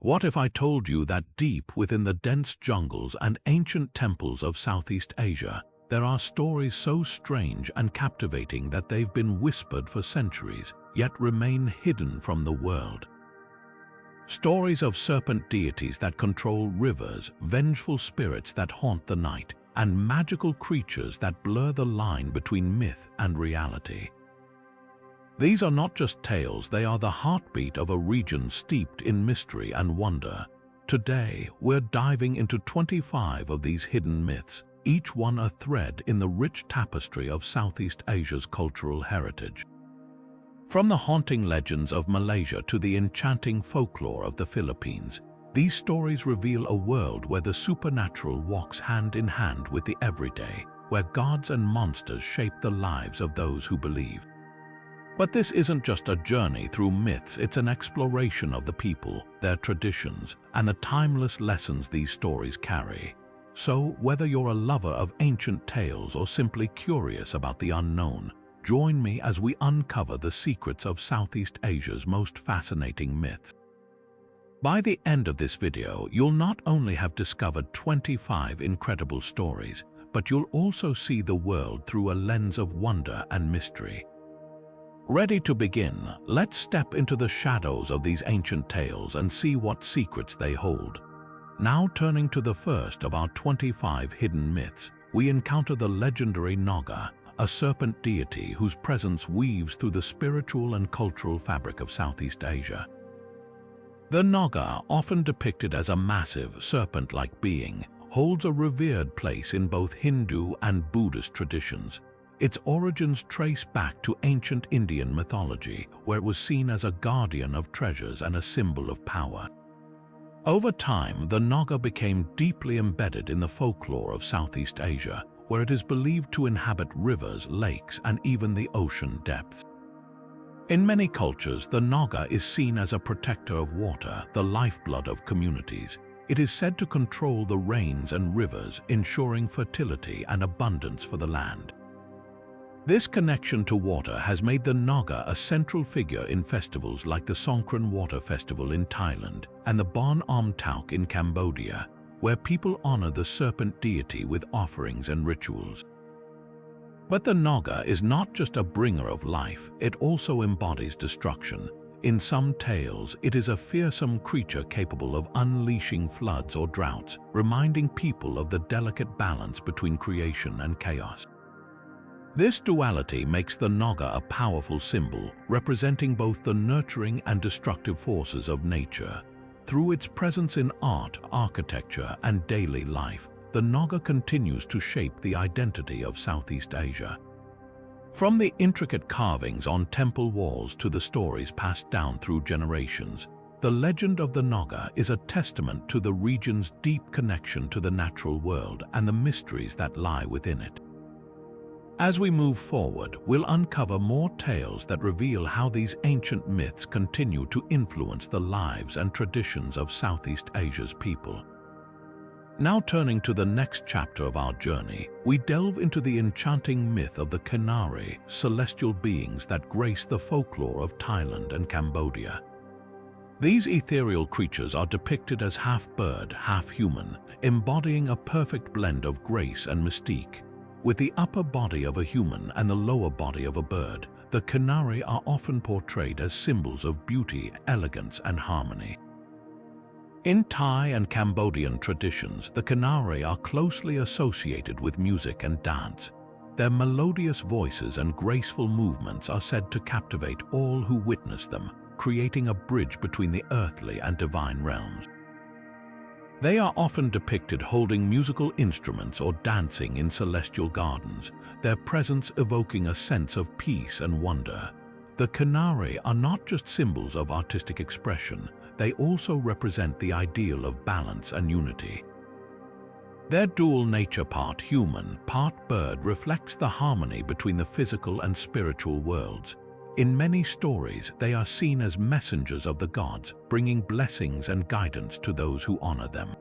What if I told you that deep within the dense jungles and ancient temples of Southeast Asia, there are stories so strange and captivating that they've been whispered for centuries, yet remain hidden from the world? Stories of serpent deities that control rivers, vengeful spirits that haunt the night, and magical creatures that blur the line between myth and reality. These are not just tales, they are the heartbeat of a region steeped in mystery and wonder. Today, we're diving into 25 of these hidden myths, each one a thread in the rich tapestry of Southeast Asia's cultural heritage. From the haunting legends of Malaysia to the enchanting folklore of the Philippines, these stories reveal a world where the supernatural walks hand in hand with the everyday, where gods and monsters shape the lives of those who believe. But this isn't just a journey through myths, it's an exploration of the people, their traditions, and the timeless lessons these stories carry. So, whether you're a lover of ancient tales or simply curious about the unknown, join me as we uncover the secrets of Southeast Asia's most fascinating myths. By the end of this video, you'll not only have discovered 25 incredible stories, but you'll also see the world through a lens of wonder and mystery. Ready to begin, let's step into the shadows of these ancient tales and see what secrets they hold. Now turning to the first of our 25 hidden myths, we encounter the legendary Naga, a serpent deity whose presence weaves through the spiritual and cultural fabric of Southeast Asia. The Naga, often depicted as a massive, serpent-like being, holds a revered place in both Hindu and Buddhist traditions. Its origins trace back to ancient Indian mythology, where it was seen as a guardian of treasures and a symbol of power. Over time, the Naga became deeply embedded in the folklore of Southeast Asia, where it is believed to inhabit rivers, lakes, and even the ocean depths. In many cultures, the Naga is seen as a protector of water, the lifeblood of communities. It is said to control the rains and rivers, ensuring fertility and abundance for the land. This connection to water has made the Naga a central figure in festivals like the Songkran Water Festival in Thailand and the Bon Am Tauk in Cambodia, where people honor the serpent deity with offerings and rituals. But the Naga is not just a bringer of life, it also embodies destruction. In some tales, it is a fearsome creature capable of unleashing floods or droughts, reminding people of the delicate balance between creation and chaos. This duality makes the Naga a powerful symbol, representing both the nurturing and destructive forces of nature. Through its presence in art, architecture, and daily life, the Naga continues to shape the identity of Southeast Asia. From the intricate carvings on temple walls to the stories passed down through generations, the legend of the Naga is a testament to the region's deep connection to the natural world and the mysteries that lie within it. As we move forward, we'll uncover more tales that reveal how these ancient myths continue to influence the lives and traditions of Southeast Asia's people. Now turning to the next chapter of our journey, we delve into the enchanting myth of the Kinnari, celestial beings that grace the folklore of Thailand and Cambodia. These ethereal creatures are depicted as half-bird, half-human, embodying a perfect blend of grace and mystique. With the upper body of a human and the lower body of a bird, the Kinnari are often portrayed as symbols of beauty, elegance, and harmony. In Thai and Cambodian traditions, the Kinnari are closely associated with music and dance. Their melodious voices and graceful movements are said to captivate all who witness them, creating a bridge between the earthly and divine realms. They are often depicted holding musical instruments or dancing in celestial gardens, their presence evoking a sense of peace and wonder. The Kinnari are not just symbols of artistic expression, they also represent the ideal of balance and unity. Their dual nature, part human, part bird, reflects the harmony between the physical and spiritual worlds. In many stories, they are seen as messengers of the gods, bringing blessings and guidance to those who honor them.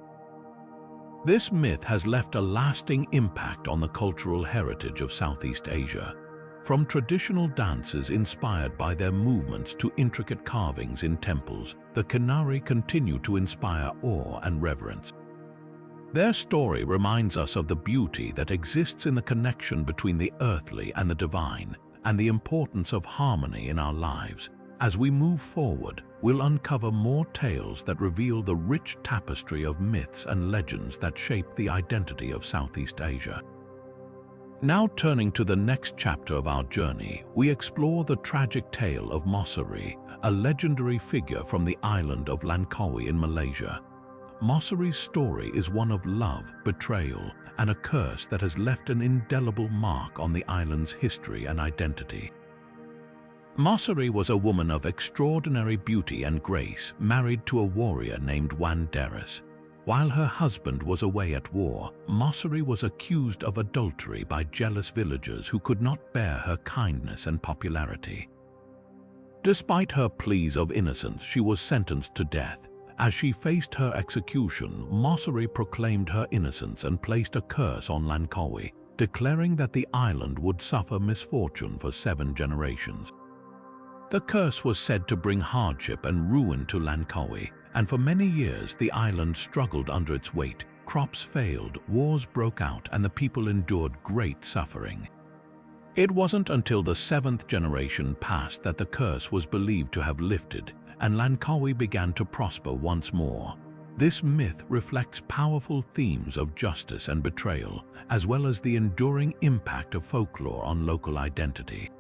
This myth has left a lasting impact on the cultural heritage of Southeast Asia. From traditional dances inspired by their movements to intricate carvings in temples, the Kinnari continue to inspire awe and reverence. Their story reminds us of the beauty that exists in the connection between the earthly and the divine, and the importance of harmony in our lives. As we move forward, we'll uncover more tales that reveal the rich tapestry of myths and legends that shape the identity of Southeast Asia. Now turning to the next chapter of our journey, we explore the tragic tale of Mahsuri, a legendary figure from the island of Langkawi in Malaysia. Mahsuri's story is one of love, betrayal, and a curse that has left an indelible mark on the island's history and identity. Mahsuri was a woman of extraordinary beauty and grace, married to a warrior named Wan Deris. While her husband was away at war, Mahsuri was accused of adultery by jealous villagers who could not bear her kindness and popularity. Despite her pleas of innocence, she was sentenced to death. As she faced her execution, Mahsuri proclaimed her innocence and placed a curse on Langkawi, declaring that the island would suffer misfortune for 7 generations. The curse was said to bring hardship and ruin to Langkawi, and for many years the island struggled under its weight. Crops failed, wars broke out, and the people endured great suffering. It wasn't until the 7th generation passed that the curse was believed to have lifted, and Langkawi began to prosper once more. This myth reflects powerful themes of justice and betrayal, as well as the enduring impact of folklore on local identity.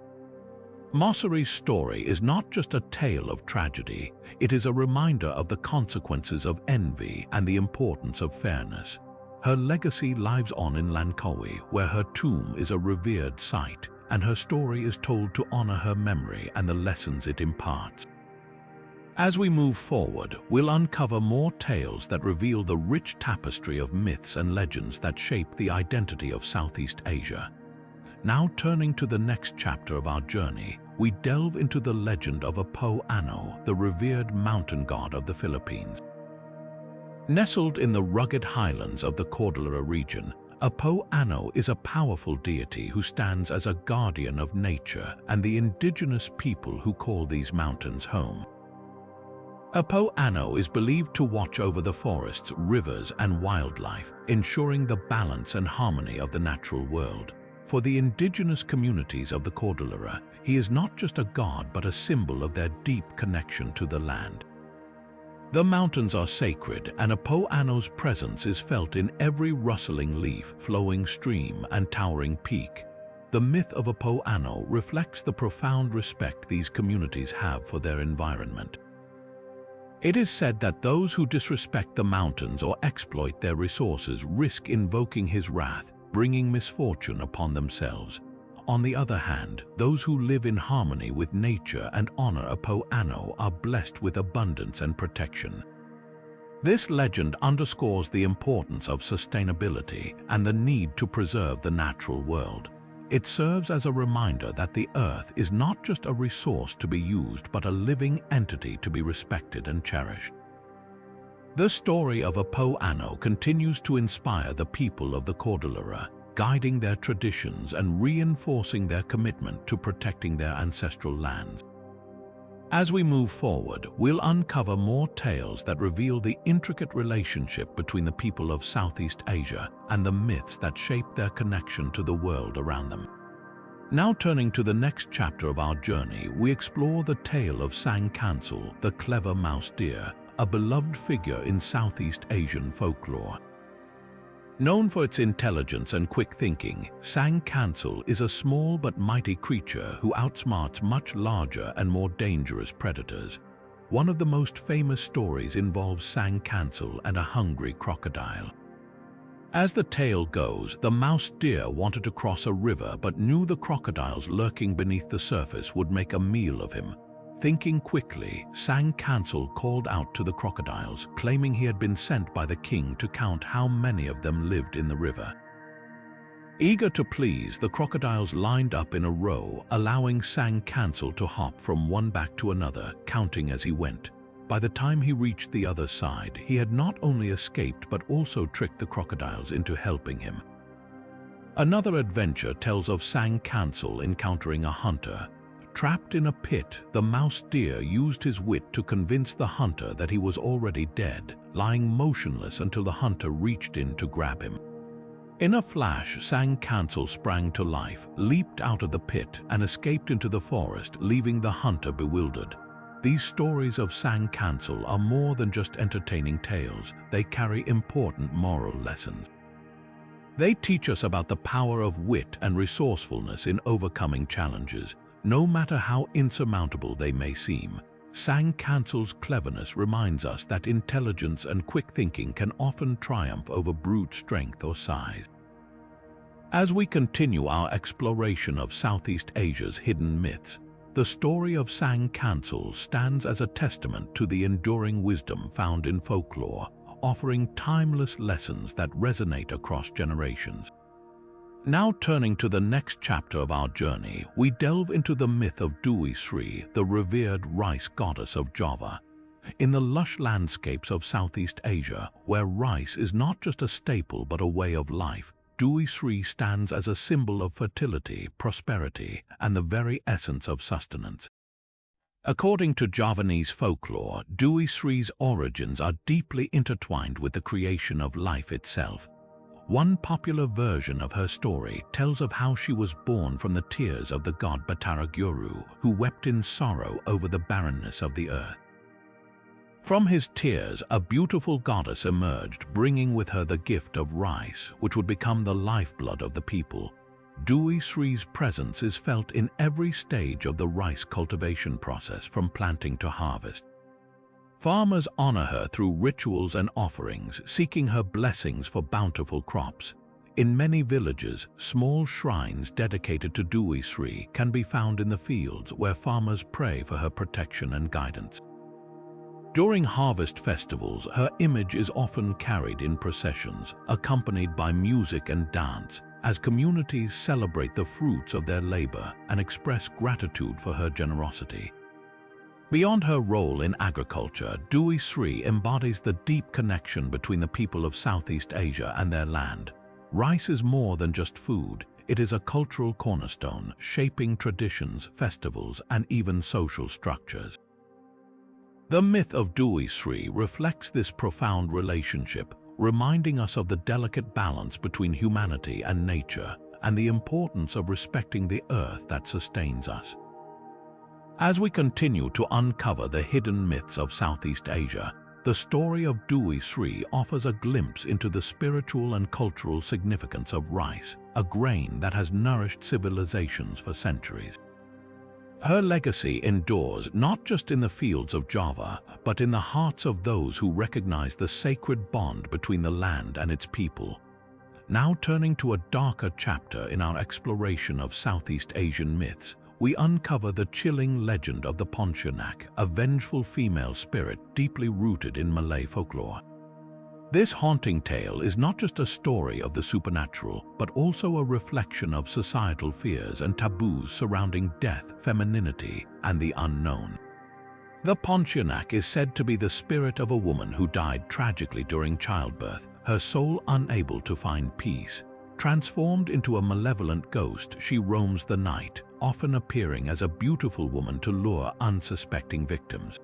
Mahsuri's story is not just a tale of tragedy, it is a reminder of the consequences of envy and the importance of fairness. Her legacy lives on in Langkawi, where her tomb is a revered site, and her story is told to honor her memory and the lessons it imparts. As we move forward, we'll uncover more tales that reveal the rich tapestry of myths and legends that shape the identity of Southeast Asia. Now turning to the next chapter of our journey, we delve into the legend of Apo Anno, the revered mountain god of the Philippines. Nestled in the rugged highlands of the Cordillera region, Apo Anno is a powerful deity who stands as a guardian of nature and the indigenous people who call these mountains home. Apo Anno is believed to watch over the forests, rivers, and wildlife, ensuring the balance and harmony of the natural world. For the indigenous communities of the Cordillera, he is not just a god but a symbol of their deep connection to the land. The mountains are sacred, and Apo Anno's presence is felt in every rustling leaf, flowing stream, and towering peak. The myth of Apo Anno reflects the profound respect these communities have for their environment. It is said that those who disrespect the mountains or exploit their resources risk invoking his wrath, bringing misfortune upon themselves. On the other hand, those who live in harmony with nature and honor Apo Anno are blessed with abundance and protection. This legend underscores the importance of sustainability and the need to preserve the natural world. It serves as a reminder that the earth is not just a resource to be used but a living entity to be respected and cherished. The story of Apo Anno continues to inspire the people of the Cordillera, guiding their traditions and reinforcing their commitment to protecting their ancestral lands. As we move forward, we'll uncover more tales that reveal the intricate relationship between the people of Southeast Asia and the myths that shape their connection to the world around them. Now turning to the next chapter of our journey, we explore the tale of Sang Kancil, the clever mouse deer, a beloved figure in Southeast Asian folklore. Known for its intelligence and quick thinking, Sang Kancil is a small but mighty creature who outsmarts much larger and more dangerous predators. One of the most famous stories involves Sang Kancil and a hungry crocodile. As the tale goes, the mouse deer wanted to cross a river but knew the crocodiles lurking beneath the surface would make a meal of him. Thinking quickly, Sang Kancil called out to the crocodiles, claiming he had been sent by the king to count how many of them lived in the river. Eager to please, the crocodiles lined up in a row, allowing Sang Kancil to hop from one back to another, counting as he went. By the time he reached the other side, he had not only escaped but also tricked the crocodiles into helping him. Another adventure tells of Sang Kancil encountering a hunter. Trapped in a pit, the mouse deer used his wit to convince the hunter that he was already dead, lying motionless until the hunter reached in to grab him. In a flash, Sang Kancil sprang to life, leaped out of the pit, and escaped into the forest, leaving the hunter bewildered. These stories of Sang Kancil are more than just entertaining tales. They carry important moral lessons. They teach us about the power of wit and resourcefulness in overcoming challenges, no matter how insurmountable they may seem. Sang Kancil's cleverness reminds us that intelligence and quick thinking can often triumph over brute strength or size. As we continue our exploration of Southeast Asia's hidden myths, the story of Sang Kancil stands as a testament to the enduring wisdom found in folklore, offering timeless lessons that resonate across generations. Now turning to the next chapter of our journey, we delve into the myth of Dewi Sri, the revered rice goddess of Java. In the lush landscapes of Southeast Asia, where rice is not just a staple but a way of life, Dewi Sri stands as a symbol of fertility, prosperity, and the very essence of sustenance. According to Javanese folklore, Dewi Sri's origins are deeply intertwined with the creation of life itself. One popular version of her story tells of how she was born from the tears of the god Batara Guru, who wept in sorrow over the barrenness of the earth. From his tears, a beautiful goddess emerged, bringing with her the gift of rice, which would become the lifeblood of the people. Dewi Sri's presence is felt in every stage of the rice cultivation process, from planting to harvest. Farmers honor her through rituals and offerings, seeking her blessings for bountiful crops. In many villages, small shrines dedicated to Dewi Sri can be found in the fields, where farmers pray for her protection and guidance. During harvest festivals, her image is often carried in processions, accompanied by music and dance, as communities celebrate the fruits of their labor and express gratitude for her generosity. Beyond her role in agriculture, Dewi Sri embodies the deep connection between the people of Southeast Asia and their land. Rice is more than just food. It is a cultural cornerstone, shaping traditions, festivals, and even social structures. The myth of Dewi Sri reflects this profound relationship, reminding us of the delicate balance between humanity and nature, and the importance of respecting the earth that sustains us. As we continue to uncover the hidden myths of Southeast Asia, the story of Dewi Sri offers a glimpse into the spiritual and cultural significance of rice, a grain that has nourished civilizations for centuries. Her legacy endures not just in the fields of Java, but in the hearts of those who recognize the sacred bond between the land and its people. Now turning to a darker chapter in our exploration of Southeast Asian myths, we uncover the chilling legend of the Pontianak, a vengeful female spirit deeply rooted in Malay folklore. This haunting tale is not just a story of the supernatural, but also a reflection of societal fears and taboos surrounding death, femininity, and the unknown. The Pontianak is said to be the spirit of a woman who died tragically during childbirth, her soul unable to find peace. Transformed into a malevolent ghost, she roams the night, often appearing as a beautiful woman to lure unsuspecting victims.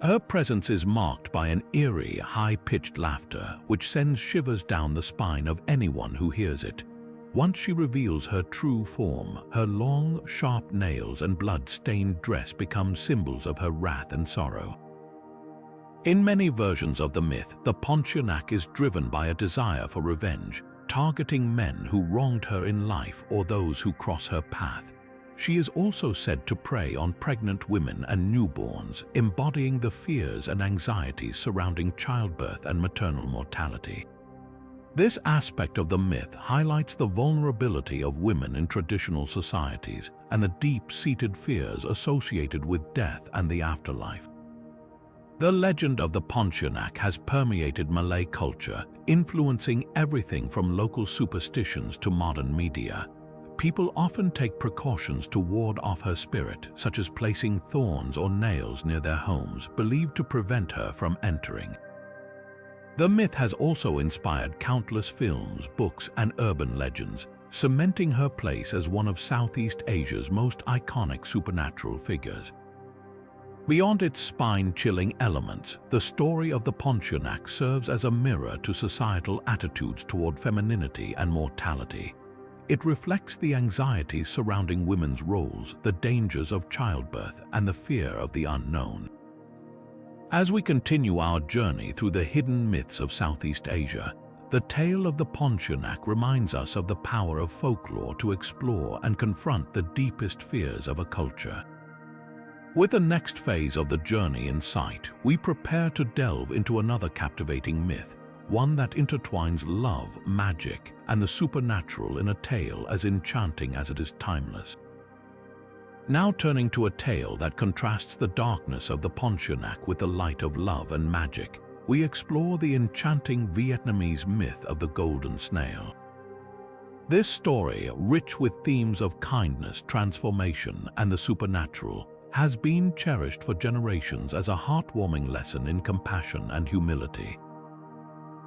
Her presence is marked by an eerie, high-pitched laughter, which sends shivers down the spine of anyone who hears it. Once she reveals her true form, her long, sharp nails and blood-stained dress become symbols of her wrath and sorrow. In many versions of the myth, the Pontianak is driven by a desire for revenge, targeting men who wronged her in life or those who cross her path. She is also said to prey on pregnant women and newborns, embodying the fears and anxieties surrounding childbirth and maternal mortality. This aspect of the myth highlights the vulnerability of women in traditional societies and the deep-seated fears associated with death and the afterlife. The legend of the Pontianak has permeated Malay culture, influencing everything from local superstitions to modern media. People often take precautions to ward off her spirit, such as placing thorns or nails near their homes, believed to prevent her from entering. The myth has also inspired countless films, books, and urban legends, cementing her place as one of Southeast Asia's most iconic supernatural figures. Beyond its spine-chilling elements, the story of the Pontianak serves as a mirror to societal attitudes toward femininity and mortality. It reflects the anxieties surrounding women's roles, the dangers of childbirth, and the fear of the unknown. As we continue our journey through the hidden myths of Southeast Asia, the tale of the Pontianak reminds us of the power of folklore to explore and confront the deepest fears of a culture. With the next phase of the journey in sight, we prepare to delve into another captivating myth, one that intertwines love, magic, and the supernatural in a tale as enchanting as it is timeless. Now turning to a tale that contrasts the darkness of the Pontianak with the light of love and magic, we explore the enchanting Vietnamese myth of the golden snail. This story, rich with themes of kindness, transformation, and the supernatural, has been cherished for generations as a heartwarming lesson in compassion and humility.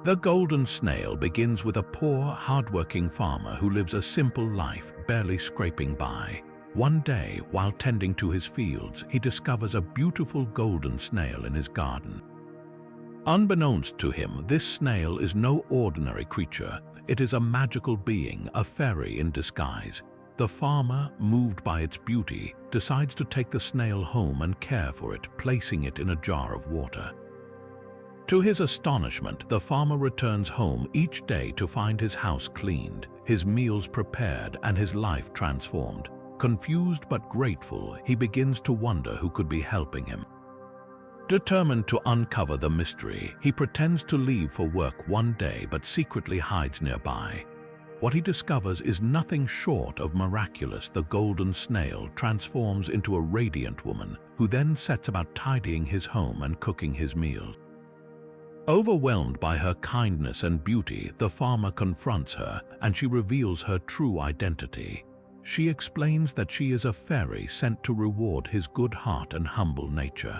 The golden snail begins with a poor, hardworking farmer who lives a simple life, barely scraping by. One day, while tending to his fields, he discovers a beautiful golden snail in his garden. Unbeknownst to him, this snail is no ordinary creature. It is a magical being, a fairy in disguise. The farmer, moved by its beauty, decides to take the snail home and care for it, placing it in a jar of water. To his astonishment, the farmer returns home each day to find his house cleaned, his meals prepared, and his life transformed. Confused but grateful, he begins to wonder who could be helping him. Determined to uncover the mystery, he pretends to leave for work one day but secretly hides nearby. What he discovers is nothing short of miraculous. The golden snail transforms into a radiant woman who then sets about tidying his home and cooking his meals. Overwhelmed by her kindness and beauty, the farmer confronts her and she reveals her true identity. She explains that she is a fairy sent to reward his good heart and humble nature.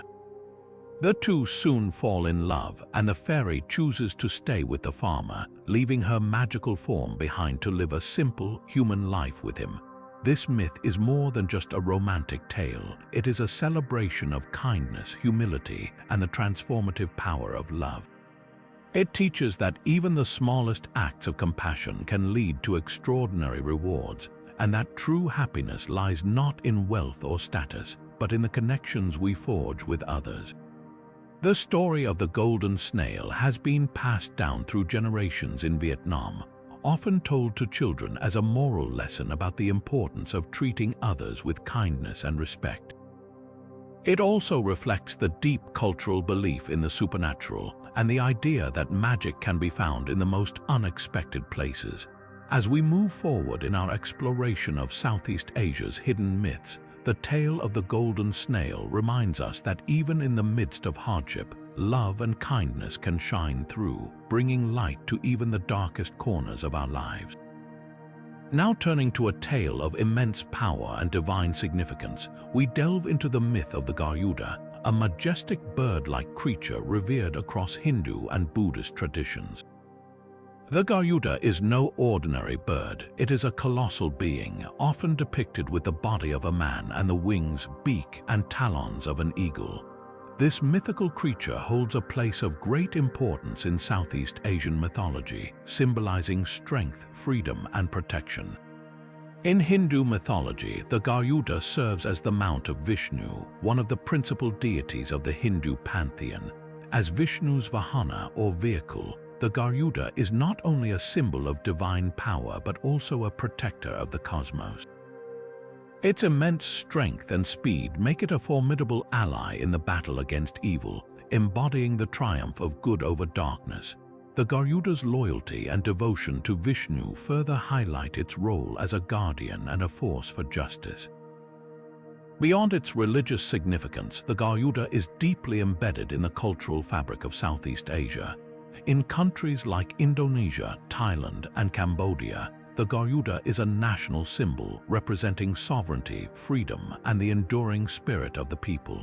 The two soon fall in love, and the fairy chooses to stay with the farmer, leaving her magical form behind to live a simple, human life with him. This myth is more than just a romantic tale. It is a celebration of kindness, humility, and the transformative power of love. It teaches that even the smallest acts of compassion can lead to extraordinary rewards, and that true happiness lies not in wealth or status, but in the connections we forge with others. The story of the golden snail has been passed down through generations in Vietnam, often told to children as a moral lesson about the importance of treating others with kindness and respect. It also reflects the deep cultural belief in the supernatural and the idea that magic can be found in the most unexpected places. As we move forward in our exploration of Southeast Asia's hidden myths, the tale of the golden snail reminds us that even in the midst of hardship, love and kindness can shine through, bringing light to even the darkest corners of our lives. Now turning to a tale of immense power and divine significance, we delve into the myth of the Garuda, a majestic bird-like creature revered across Hindu and Buddhist traditions. The Garuda is no ordinary bird. It is a colossal being, often depicted with the body of a man and the wings, beak, and talons of an eagle. This mythical creature holds a place of great importance in Southeast Asian mythology, symbolizing strength, freedom, and protection. In Hindu mythology, the Garuda serves as the mount of Vishnu, one of the principal deities of the Hindu pantheon. As Vishnu's vahana or vehicle, the Garuda is not only a symbol of divine power but also a protector of the cosmos. Its immense strength and speed make it a formidable ally in the battle against evil, embodying the triumph of good over darkness. The Garuda's loyalty and devotion to Vishnu further highlight its role as a guardian and a force for justice. Beyond its religious significance, the Garuda is deeply embedded in the cultural fabric of Southeast Asia. In countries like Indonesia, Thailand, and Cambodia, the Garuda is a national symbol representing sovereignty, freedom, and the enduring spirit of the people.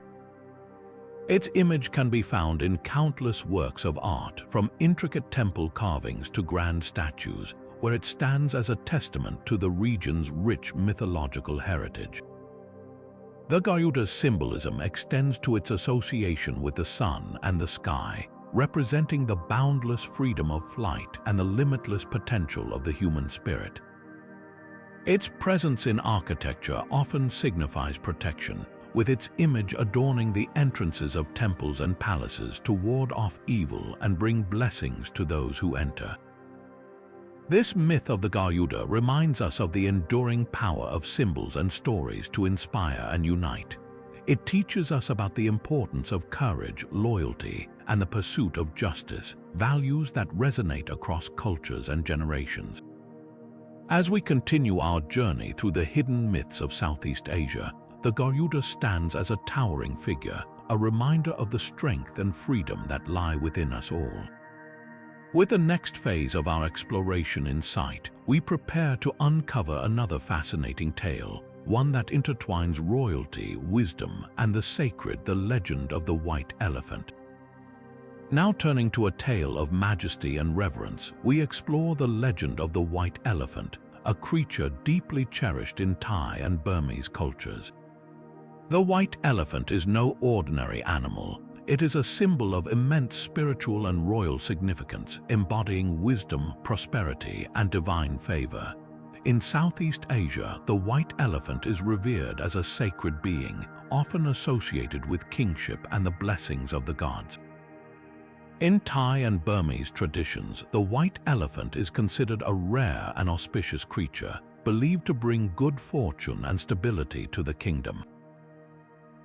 Its image can be found in countless works of art, from intricate temple carvings to grand statues, where it stands as a testament to the region's rich mythological heritage. The Garuda's symbolism extends to its association with the sun and the sky, representing the boundless freedom of flight and the limitless potential of the human spirit. Its presence in architecture often signifies protection, with its image adorning the entrances of temples and palaces to ward off evil and bring blessings to those who enter. This myth of the Garuda reminds us of the enduring power of symbols and stories to inspire and unite. It teaches us about the importance of courage, loyalty, and the pursuit of justice, values that resonate across cultures and generations. As we continue our journey through the hidden myths of Southeast Asia, the Garuda stands as a towering figure, a reminder of the strength and freedom that lie within us all. With the next phase of our exploration in sight, we prepare to uncover another fascinating tale, one that intertwines royalty, wisdom, and the sacred, the legend of the white elephant. Now turning to a tale of majesty and reverence, we explore the legend of the white elephant, a creature deeply cherished in Thai and Burmese cultures. The white elephant is no ordinary animal. It is a symbol of immense spiritual and royal significance, embodying wisdom, prosperity, and divine favor. In Southeast Asia, the white elephant is revered as a sacred being, often associated with kingship and the blessings of the gods. In Thai and Burmese traditions, the white elephant is considered a rare and auspicious creature, believed to bring good fortune and stability to the kingdom.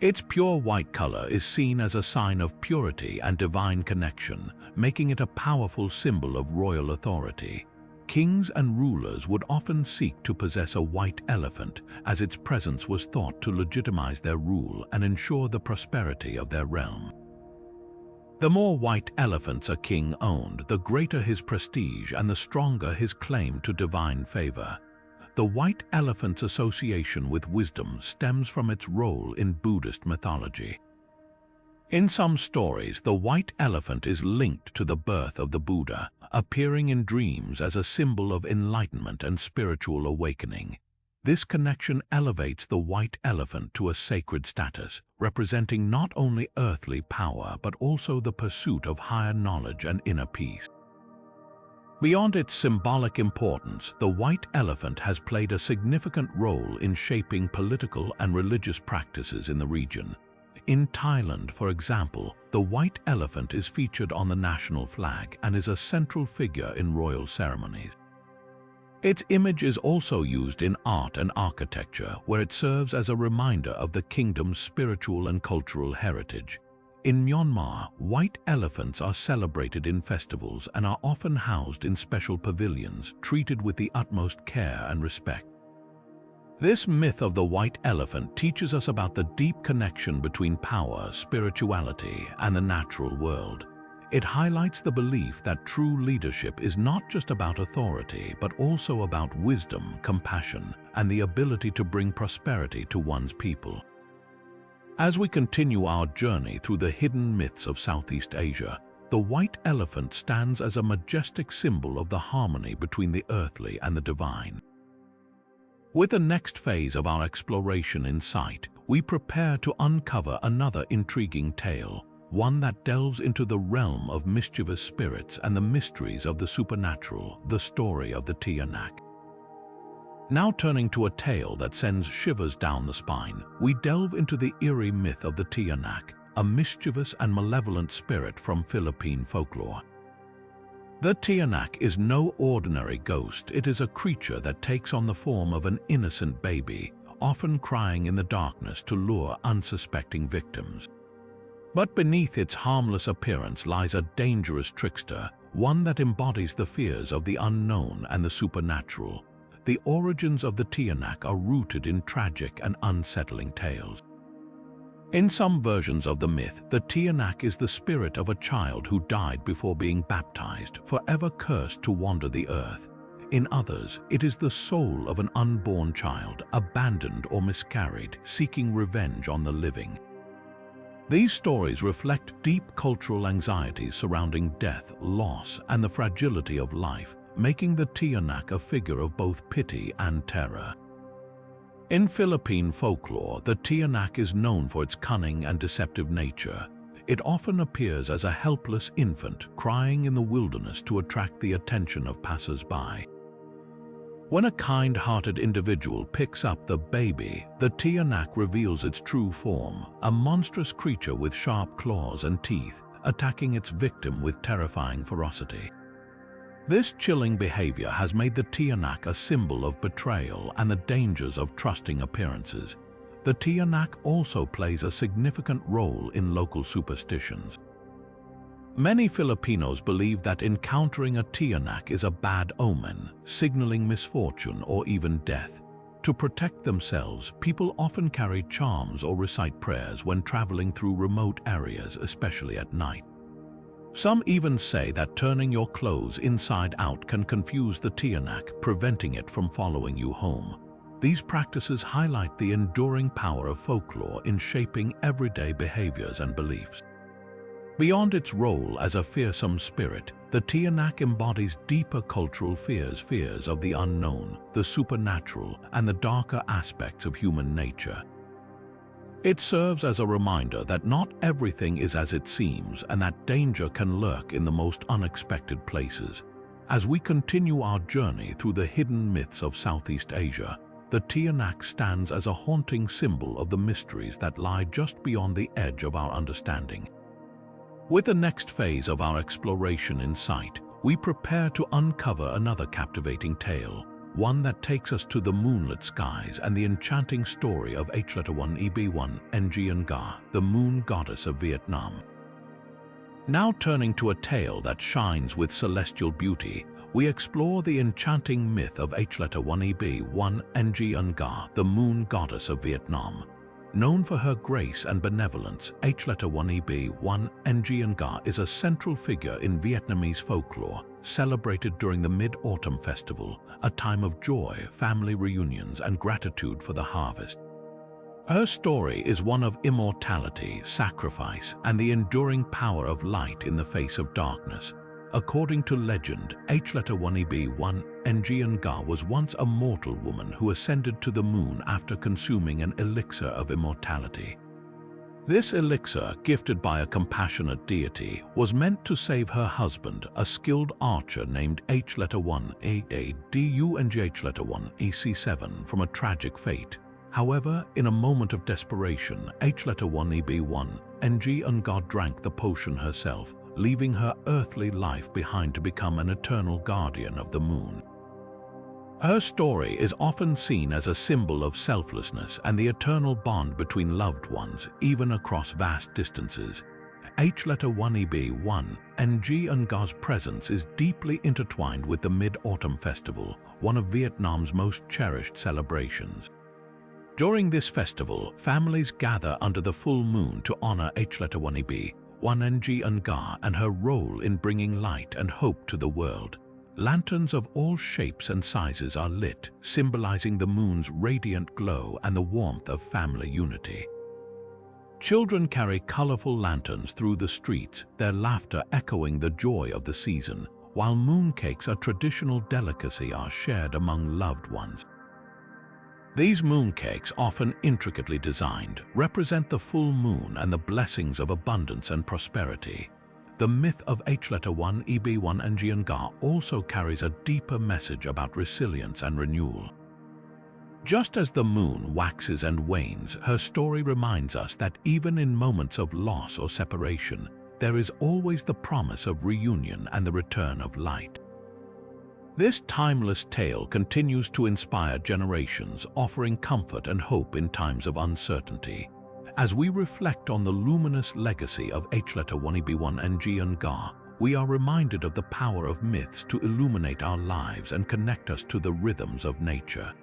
Its pure white color is seen as a sign of purity and divine connection, making it a powerful symbol of royal authority. Kings and rulers would often seek to possess a white elephant, as its presence was thought to legitimize their rule and ensure the prosperity of their realm. The more white elephants a king owned, the greater his prestige and the stronger his claim to divine favor. The white elephant's association with wisdom stems from its role in Buddhist mythology. In some stories, the white elephant is linked to the birth of the Buddha, appearing in dreams as a symbol of enlightenment and spiritual awakening. This connection elevates the white elephant to a sacred status, representing not only earthly power but also the pursuit of higher knowledge and inner peace. Beyond its symbolic importance, the white elephant has played a significant role in shaping political and religious practices in the region. In Thailand, for example, the white elephant is featured on the national flag and is a central figure in royal ceremonies. Its image is also used in art and architecture, where it serves as a reminder of the kingdom's spiritual and cultural heritage. In Myanmar, white elephants are celebrated in festivals and are often housed in special pavilions, treated with the utmost care and respect. This myth of the white elephant teaches us about the deep connection between power, spirituality, and the natural world. It highlights the belief that true leadership is not just about authority, but also about wisdom, compassion, and the ability to bring prosperity to one's people. As we continue our journey through the hidden myths of Southeast Asia, the white elephant stands as a majestic symbol of the harmony between the earthly and the divine. With the next phase of our exploration in sight, we prepare to uncover another intriguing tale, one that delves into the realm of mischievous spirits and the mysteries of the supernatural, the story of the Pontianak. Now turning to a tale that sends shivers down the spine, we delve into the eerie myth of the Pontianak, a mischievous and malevolent spirit from Philippine folklore. The Pontianak is no ordinary ghost. It is a creature that takes on the form of an innocent baby, often crying in the darkness to lure unsuspecting victims. But beneath its harmless appearance lies a dangerous trickster, one that embodies the fears of the unknown and the supernatural. The origins of the Pontianak are rooted in tragic and unsettling tales. In some versions of the myth, the Pontianak is the spirit of a child who died before being baptized, forever cursed to wander the earth. In others, it is the soul of an unborn child, abandoned or miscarried, seeking revenge on the living. These stories reflect deep cultural anxieties surrounding death, loss, and the fragility of life, making the Pontianak a figure of both pity and terror. In Philippine folklore, the Pontianak is known for its cunning and deceptive nature. It often appears as a helpless infant crying in the wilderness to attract the attention of passers-by. When a kind-hearted individual picks up the baby, the Pontianak reveals its true form, a monstrous creature with sharp claws and teeth, attacking its victim with terrifying ferocity. This chilling behavior has made the Pontianak a symbol of betrayal and the dangers of trusting appearances. The Pontianak also plays a significant role in local superstitions. Many Filipinos believe that encountering a Pontianak is a bad omen, signaling misfortune or even death. To protect themselves, people often carry charms or recite prayers when traveling through remote areas, especially at night. Some even say that turning your clothes inside out can confuse the Pontianak, preventing it from following you home. These practices highlight the enduring power of folklore in shaping everyday behaviors and beliefs. Beyond its role as a fearsome spirit, the Pontianak embodies deeper cultural fears of the unknown, the supernatural, and the darker aspects of human nature. It serves as a reminder that not everything is as it seems and that danger can lurk in the most unexpected places. As we continue our journey through the hidden myths of Southeast Asia, the Pontianak stands as a haunting symbol of the mysteries that lie just beyond the edge of our understanding. With the next phase of our exploration in sight, we prepare to uncover another captivating tale, one that takes us to the moonlit skies and the enchanting story of H-1EB1 Nga, the moon goddess of Vietnam. Now turning to a tale that shines with celestial beauty, we explore the enchanting myth of H-1EB1 Nga, the moon goddess of Vietnam. Known for her grace and benevolence, H-1EB1 Nga is a central figure in Vietnamese folklore, celebrated during the Mid-Autumn Festival, a time of joy, family reunions, and gratitude for the harvest. Her story is one of immortality, sacrifice, and the enduring power of light in the face of darkness. According to legend, H-1EB1 Nga was once a mortal woman who ascended to the moon after consuming an elixir of immortality. This elixir, gifted by a compassionate deity, was meant to save her husband, a skilled archer named H-1EC7, from a tragic fate. However, in a moment of desperation, H-1EB1 Nga drank the potion herself, leaving her earthly life behind to become an eternal guardian of the moon. Her story is often seen as a symbol of selflessness and the eternal bond between loved ones, even across vast distances. H-1EB1 Nga's presence is deeply intertwined with the Mid-Autumn Festival, one of Vietnam's most cherished celebrations. During this festival, families gather under the full moon to honor H-1EB1 Nga and her role in bringing light and hope to the world. Lanterns of all shapes and sizes are lit, symbolizing the moon's radiant glow and the warmth of family unity. Children carry colorful lanterns through the streets, their laughter echoing the joy of the season, while mooncakes, a traditional delicacy, are shared among loved ones. These mooncakes, often intricately designed, represent the full moon and the blessings of abundance and prosperity. The myth of H-1EB1 Nga also carries a deeper message about resilience and renewal. Just as the moon waxes and wanes, her story reminds us that even in moments of loss or separation, there is always the promise of reunion and the return of light. This timeless tale continues to inspire generations, offering comfort and hope in times of uncertainty. As we reflect on the luminous legacy of H-1EB1 Nga, we are reminded of the power of myths to illuminate our lives and connect us to the rhythms of nature.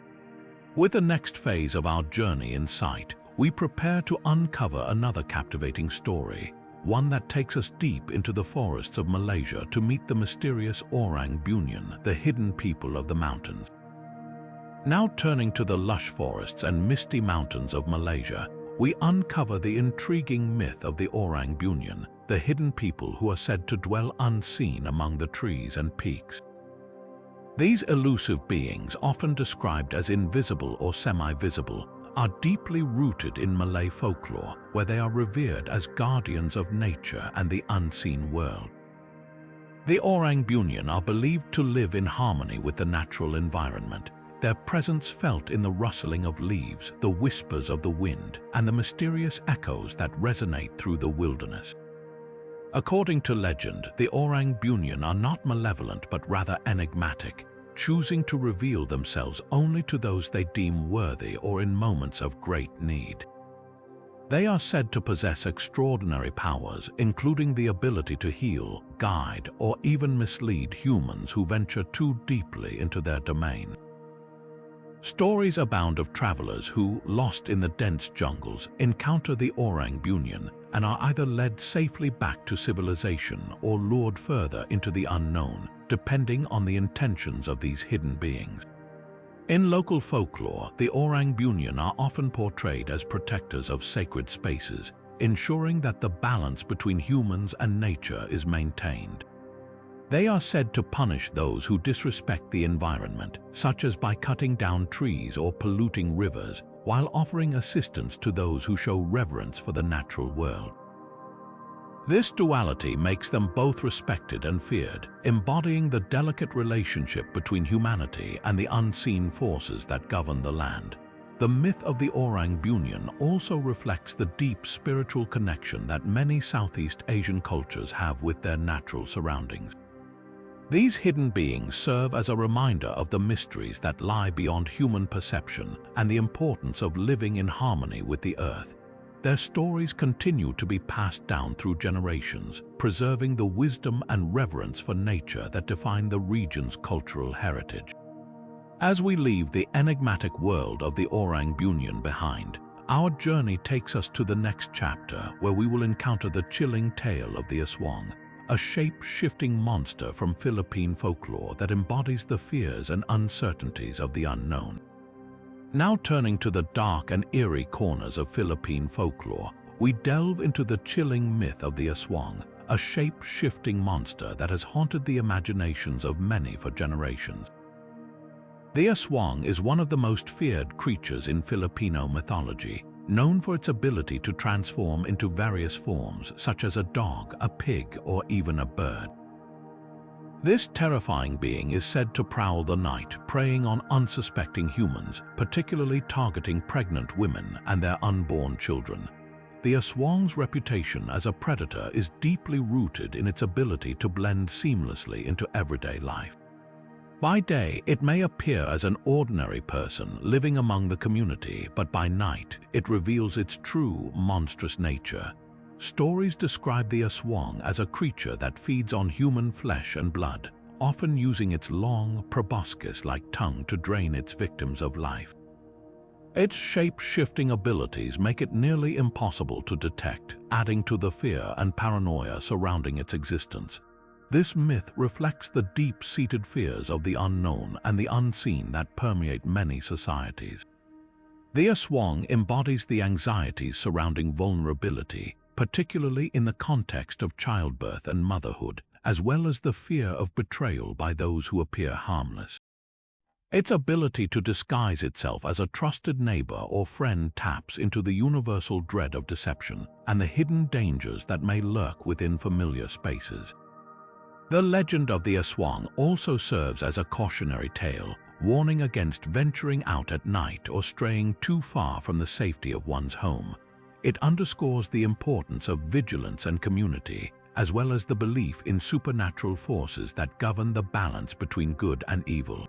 With the next phase of our journey in sight, we prepare to uncover another captivating story, one that takes us deep into the forests of Malaysia to meet the mysterious Orang Bunyan, the hidden people of the mountains. Now turning to the lush forests and misty mountains of Malaysia, we uncover the intriguing myth of the Orang Bunyan, the hidden people who are said to dwell unseen among the trees and peaks. These elusive beings, often described as invisible or semi-visible, are deeply rooted in Malay folklore, where they are revered as guardians of nature and the unseen world. The Orang Bunyan are believed to live in harmony with the natural environment, their presence felt in the rustling of leaves, the whispers of the wind, and the mysterious echoes that resonate through the wilderness. According to legend, the Orang Bunyan are not malevolent but rather enigmatic, choosing to reveal themselves only to those they deem worthy or in moments of great need. They are said to possess extraordinary powers, including the ability to heal, guide, or even mislead humans who venture too deeply into their domain. Stories abound of travelers who, lost in the dense jungles, encounter the Orang Bunyan and are either led safely back to civilization or lured further into the unknown, depending on the intentions of these hidden beings. In local folklore, the Orang Bunyan are often portrayed as protectors of sacred spaces, ensuring that the balance between humans and nature is maintained. They are said to punish those who disrespect the environment, such as by cutting down trees or polluting rivers, while offering assistance to those who show reverence for the natural world. This duality makes them both respected and feared, embodying the delicate relationship between humanity and the unseen forces that govern the land. The myth of the Orang Bunyan also reflects the deep spiritual connection that many Southeast Asian cultures have with their natural surroundings. These hidden beings serve as a reminder of the mysteries that lie beyond human perception and the importance of living in harmony with the earth. Their stories continue to be passed down through generations, preserving the wisdom and reverence for nature that define the region's cultural heritage. As we leave the enigmatic world of the Orang Bunyan behind, our journey takes us to the next chapter, where we will encounter the chilling tale of the Aswang, a shape-shifting monster from Philippine folklore that embodies the fears and uncertainties of the unknown. Now turning to the dark and eerie corners of Philippine folklore, we delve into the chilling myth of the Aswang, a shape-shifting monster that has haunted the imaginations of many for generations. The Aswang is one of the most feared creatures in Filipino mythology, known for its ability to transform into various forms, such as a dog, a pig, or even a bird. This terrifying being is said to prowl the night, preying on unsuspecting humans, particularly targeting pregnant women and their unborn children. The Aswang's reputation as a predator is deeply rooted in its ability to blend seamlessly into everyday life. By day, it may appear as an ordinary person living among the community, but by night, it reveals its true, monstrous nature. Stories describe the Aswang as a creature that feeds on human flesh and blood, often using its long, proboscis-like tongue to drain its victims of life. Its shape-shifting abilities make it nearly impossible to detect, adding to the fear and paranoia surrounding its existence. This myth reflects the deep-seated fears of the unknown and the unseen that permeate many societies. The Aswang embodies the anxieties surrounding vulnerability, particularly in the context of childbirth and motherhood, as well as the fear of betrayal by those who appear harmless. Its ability to disguise itself as a trusted neighbor or friend taps into the universal dread of deception and the hidden dangers that may lurk within familiar spaces. The legend of the Aswang also serves as a cautionary tale, warning against venturing out at night or straying too far from the safety of one's home. It underscores the importance of vigilance and community, as well as the belief in supernatural forces that govern the balance between good and evil.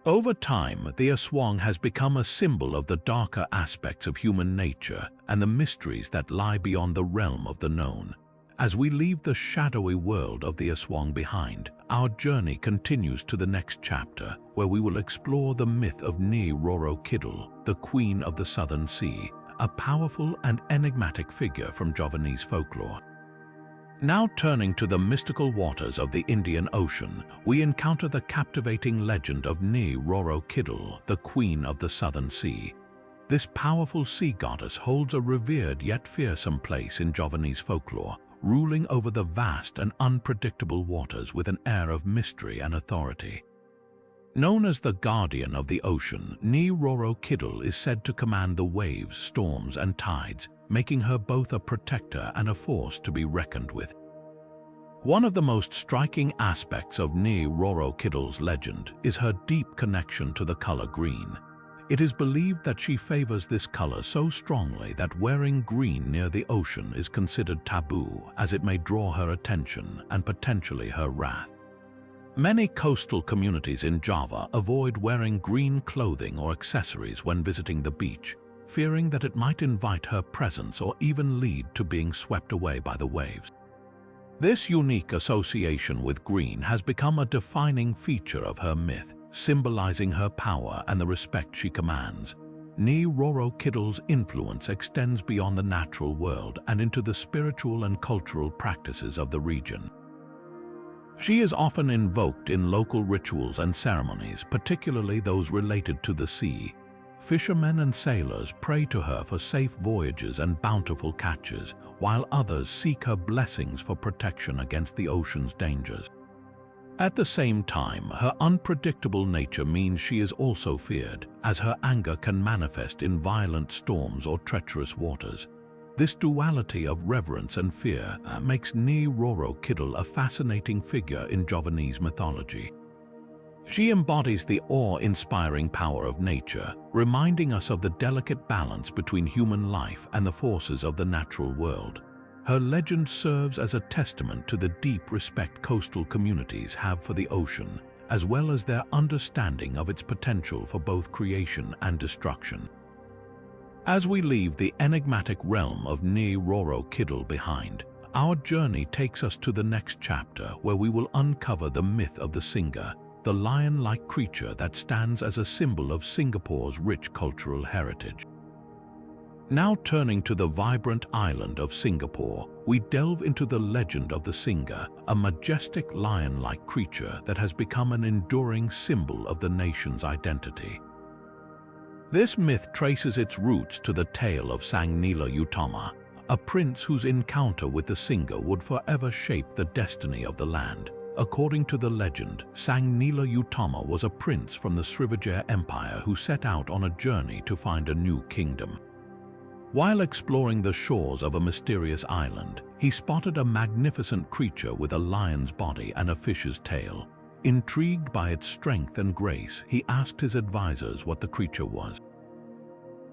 Over time, the Aswang has become a symbol of the darker aspects of human nature and the mysteries that lie beyond the realm of the known. As we leave the shadowy world of the Aswang behind, our journey continues to the next chapter, where we will explore the myth of Ni Roro Kidul, the Queen of the Southern Sea, a powerful and enigmatic figure from Javanese folklore. Now turning to the mystical waters of the Indian Ocean, we encounter the captivating legend of Ni Roro Kidul, the Queen of the Southern Sea. This powerful sea goddess holds a revered yet fearsome place in Javanese folklore, ruling over the vast and unpredictable waters with an air of mystery and authority. Known as the guardian of the ocean, Ni Roro Kidul is said to command the waves, storms, and tides, making her both a protector and a force to be reckoned with. One of the most striking aspects of Ni Roro Kidul's legend is her deep connection to the color green. It is believed that she favors this color so strongly that wearing green near the ocean is considered taboo, as it may draw her attention and potentially her wrath. Many coastal communities in Java avoid wearing green clothing or accessories when visiting the beach, fearing that it might invite her presence or even lead to being swept away by the waves. This unique association with green has become a defining feature of her myth, symbolizing her power and the respect she commands. Ni Roro Kidul's influence extends beyond the natural world and into the spiritual and cultural practices of the region. She is often invoked in local rituals and ceremonies, particularly those related to the sea. Fishermen and sailors pray to her for safe voyages and bountiful catches, while others seek her blessings for protection against the ocean's dangers. At the same time, her unpredictable nature means she is also feared, as her anger can manifest in violent storms or treacherous waters. This duality of reverence and fear makes Ni Roro Kidul a fascinating figure in Javanese mythology. She embodies the awe-inspiring power of nature, reminding us of the delicate balance between human life and the forces of the natural world. Her legend serves as a testament to the deep respect coastal communities have for the ocean, as well as their understanding of its potential for both creation and destruction. As we leave the enigmatic realm of Ni Roro Kidul behind, our journey takes us to the next chapter, where we will uncover the myth of the Singa, the lion-like creature that stands as a symbol of Singapore's rich cultural heritage. Now turning to the vibrant island of Singapore, we delve into the legend of the Singa, a majestic lion-like creature that has become an enduring symbol of the nation's identity. This myth traces its roots to the tale of Sang Utama, a prince whose encounter with the Singa would forever shape the destiny of the land. According to the legend, Sang Utama was a prince from the Srivijaya Empire who set out on a journey to find a new kingdom. While exploring the shores of a mysterious island, he spotted a magnificent creature with a lion's body and a fish's tail. Intrigued by its strength and grace, he asked his advisors what the creature was.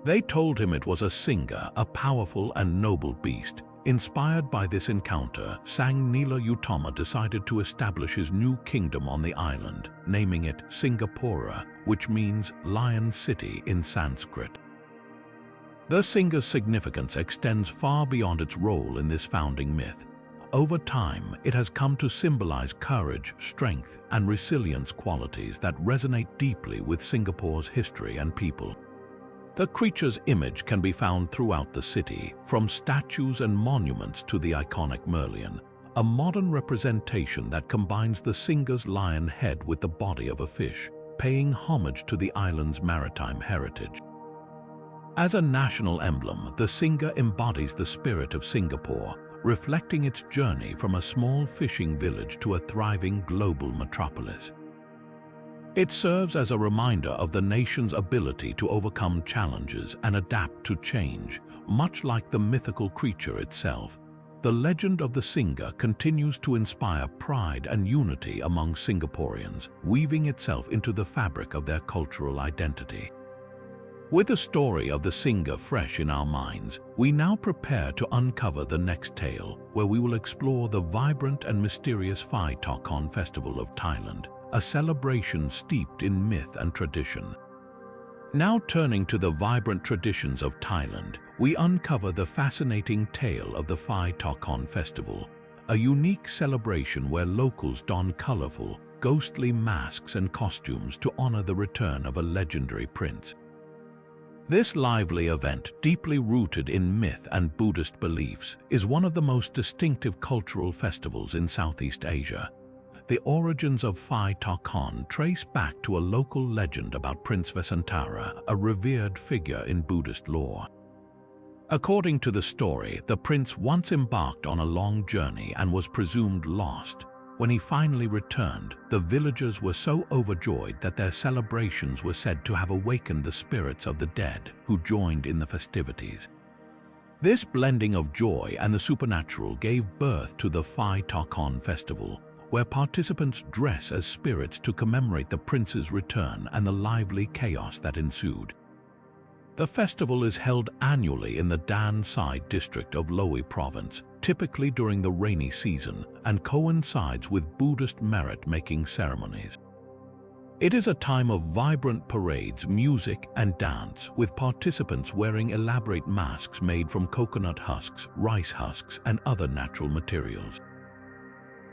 They told him it was a Singa, a powerful and noble beast. Inspired by this encounter, Sang Utama decided to establish his new kingdom on the island, naming it Singapura, which means Lion City in Sanskrit. The Singa's significance extends far beyond its role in this founding myth. Over time, it has come to symbolize courage, strength, and resilience, qualities that resonate deeply with Singapore's history and people. The creature's image can be found throughout the city, from statues and monuments to the iconic Merlion, a modern representation that combines the Singa's lion head with the body of a fish, paying homage to the island's maritime heritage. As a national emblem, the Singa embodies the spirit of Singapore, reflecting its journey from a small fishing village to a thriving global metropolis. It serves as a reminder of the nation's ability to overcome challenges and adapt to change, much like the mythical creature itself. The legend of the Singa continues to inspire pride and unity among Singaporeans, weaving itself into the fabric of their cultural identity. With the story of the Singa fresh in our minds, we now prepare to uncover the next tale, where we will explore the vibrant and mysterious Phai Takon Festival of Thailand, a celebration steeped in myth and tradition. Now turning to the vibrant traditions of Thailand, we uncover the fascinating tale of the Phai Takon Festival, a unique celebration where locals don colorful, ghostly masks and costumes to honor the return of a legendary prince. This lively event, deeply rooted in myth and Buddhist beliefs, is one of the most distinctive cultural festivals in Southeast Asia. the origins of Phai Takon trace back to a local legend about Prince Vesantara, a revered figure in Buddhist lore. According to the story, the prince once embarked on a long journey and was presumed lost. When he finally returned, the villagers were so overjoyed that their celebrations were said to have awakened the spirits of the dead who joined in the festivities. This blending of joy and the supernatural gave birth to the Phai Takon festival, where participants dress as spirits to commemorate the prince's return and the lively chaos that ensued. The festival is held annually in the Dan Sai district of Loei province, typically during the rainy season, and coincides with Buddhist merit-making ceremonies. It is a time of vibrant parades, music, and dance, with participants wearing elaborate masks made from coconut husks, rice husks, and other natural materials.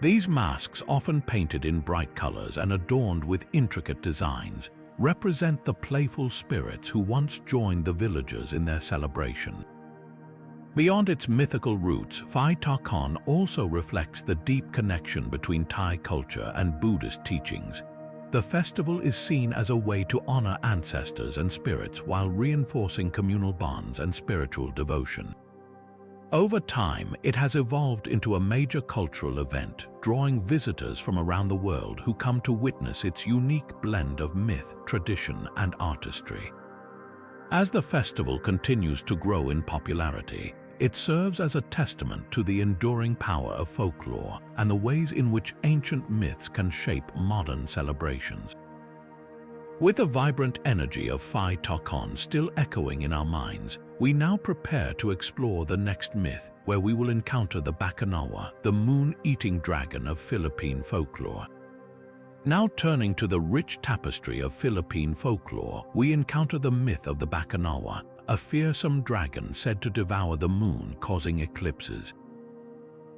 These masks, often painted in bright colors and adorned with intricate designs, represent the playful spirits who once joined the villagers in their celebration. Beyond its mythical roots, Phai Takon also reflects the deep connection between Thai culture and Buddhist teachings. The festival is seen as a way to honor ancestors and spirits while reinforcing communal bonds and spiritual devotion. Over time, it has evolved into a major cultural event, drawing visitors from around the world who come to witness its unique blend of myth, tradition, and artistry. As the festival continues to grow in popularity, it serves as a testament to the enduring power of folklore and the ways in which ancient myths can shape modern celebrations. With the vibrant energy of Phai Takon still echoing in our minds, we now prepare to explore the next myth, where we will encounter the Bacanawa, the moon-eating dragon of Philippine folklore. Now turning to the rich tapestry of Philippine folklore, we encounter the myth of the Bacanawa, a fearsome dragon said to devour the moon, causing eclipses.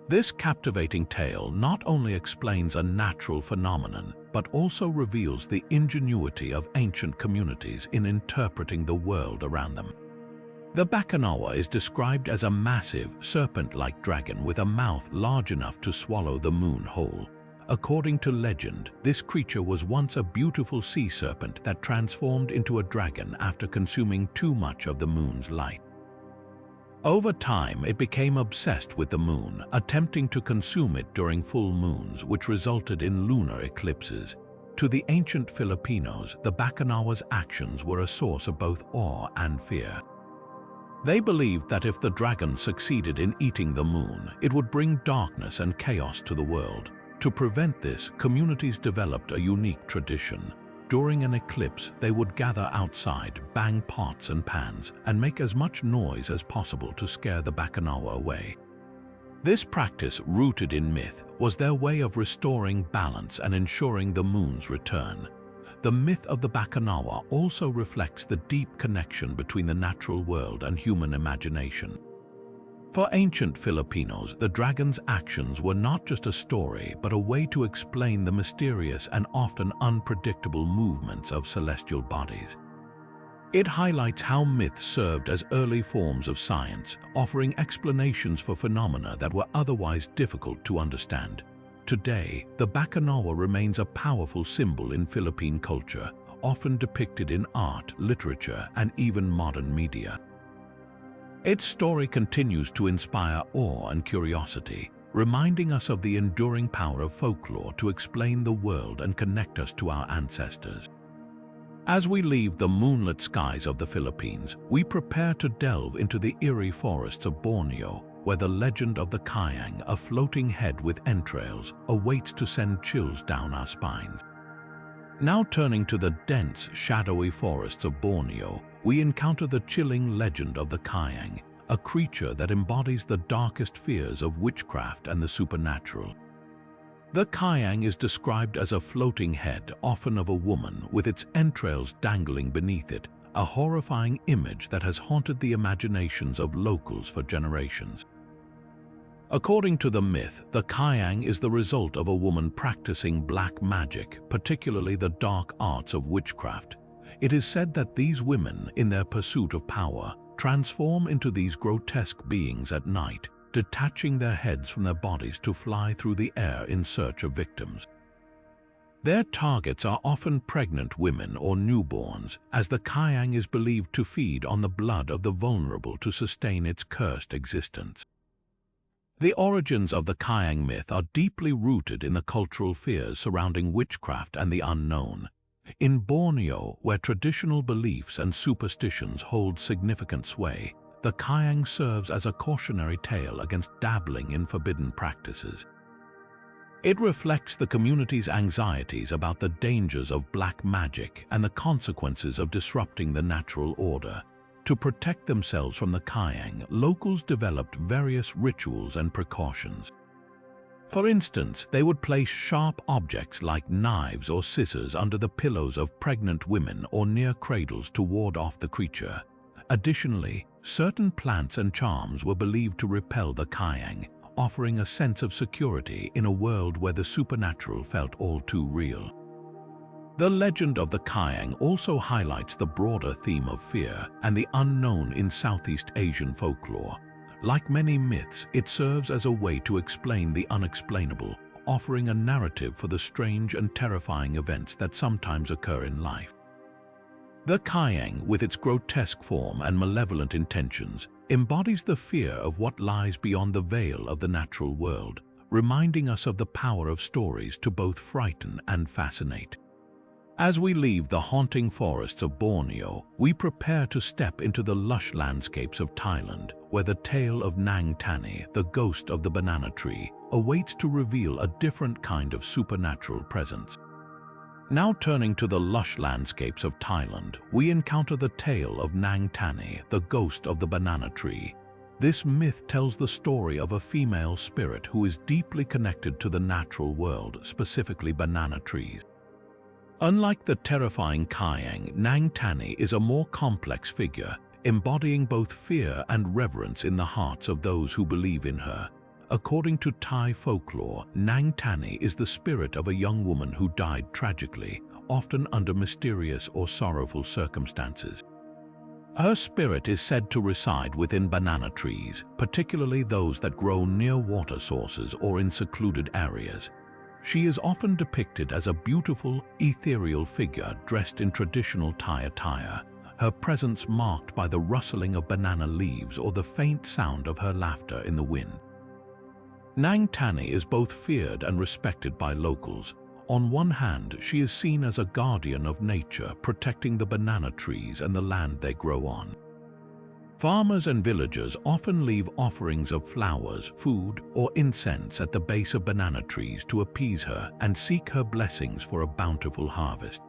This captivating tale not only explains a natural phenomenon, but also reveals the ingenuity of ancient communities in interpreting the world around them. The Bacanawa is described as a massive, serpent-like dragon with a mouth large enough to swallow the moon whole. According to legend, this creature was once a beautiful sea serpent that transformed into a dragon after consuming too much of the moon's light. Over time, it became obsessed with the moon, attempting to consume it during full moons, which resulted in lunar eclipses. To the ancient Filipinos, the Bacanawa's actions were a source of both awe and fear. They believed that if the dragon succeeded in eating the moon, it would bring darkness and chaos to the world. To prevent this, communities developed a unique tradition. During an eclipse, they would gather outside, bang pots and pans, and make as much noise as possible to scare the Bacanawa away. This practice, rooted in myth, was their way of restoring balance and ensuring the moon's return. The myth of the Bacanawa also reflects the deep connection between the natural world and human imagination. For ancient Filipinos, the dragon's actions were not just a story, but a way to explain the mysterious and often unpredictable movements of celestial bodies. It highlights how myths served as early forms of science, offering explanations for phenomena that were otherwise difficult to understand. Today, the Bacanawa remains a powerful symbol in Philippine culture, often depicted in art, literature, and even modern media. Its story continues to inspire awe and curiosity, reminding us of the enduring power of folklore to explain the world and connect us to our ancestors. As we leave the moonlit skies of the Philippines, we prepare to delve into the eerie forests of Borneo, where the legend of the Kayang, a floating head with entrails, awaits to send chills down our spines. Now turning to the dense, shadowy forests of Borneo, we encounter the chilling legend of the Kayang, a creature that embodies the darkest fears of witchcraft and the supernatural. The Kayang is described as a floating head, often of a woman, with its entrails dangling beneath it, a horrifying image that has haunted the imaginations of locals for generations. According to the myth, the Kayang is the result of a woman practicing black magic, particularly the dark arts of witchcraft. It is said that these women, in their pursuit of power, transform into these grotesque beings at night, detaching their heads from their bodies to fly through the air in search of victims. Their targets are often pregnant women or newborns, as the Kyang is believed to feed on the blood of the vulnerable to sustain its cursed existence. The origins of the Kyang myth are deeply rooted in the cultural fears surrounding witchcraft and the unknown. In Borneo, where traditional beliefs and superstitions hold significant sway, the Kyang serves as a cautionary tale against dabbling in forbidden practices. It reflects the community's anxieties about the dangers of black magic and the consequences of disrupting the natural order. To protect themselves from the Kyang, locals developed various rituals and precautions. For instance, they would place sharp objects like knives or scissors under the pillows of pregnant women or near cradles to ward off the creature. Additionally, certain plants and charms were believed to repel the Kyang, offering a sense of security in a world where the supernatural felt all too real. The legend of the Kyang also highlights the broader theme of fear and the unknown in Southeast Asian folklore. Like many myths, it serves as a way to explain the unexplainable, offering a narrative for the strange and terrifying events that sometimes occur in life. The Kyang, with its grotesque form and malevolent intentions, embodies the fear of what lies beyond the veil of the natural world, reminding us of the power of stories to both frighten and fascinate. As we leave the haunting forests of Borneo, we prepare to step into the lush landscapes of Thailand, where the tale of Nang Tani, the ghost of the banana tree, awaits to reveal a different kind of supernatural presence. Now turning to the lush landscapes of Thailand, we encounter the tale of Nang Tani, the ghost of the banana tree. This myth tells the story of a female spirit who is deeply connected to the natural world, specifically banana trees. Unlike the terrifying Kyang, Nang Tani is a more complex figure, embodying both fear and reverence in the hearts of those who believe in her. According to Thai folklore, Nang Tani is the spirit of a young woman who died tragically, often under mysterious or sorrowful circumstances. Her spirit is said to reside within banana trees, particularly those that grow near water sources or in secluded areas. She is often depicted as a beautiful, ethereal figure dressed in traditional Thai attire, her presence marked by the rustling of banana leaves or the faint sound of her laughter in the wind. Nang Tani is both feared and respected by locals. On one hand, she is seen as a guardian of nature, protecting the banana trees and the land they grow on. Farmers and villagers often leave offerings of flowers, food, or incense at the base of banana trees to appease her and seek her blessings for a bountiful harvest.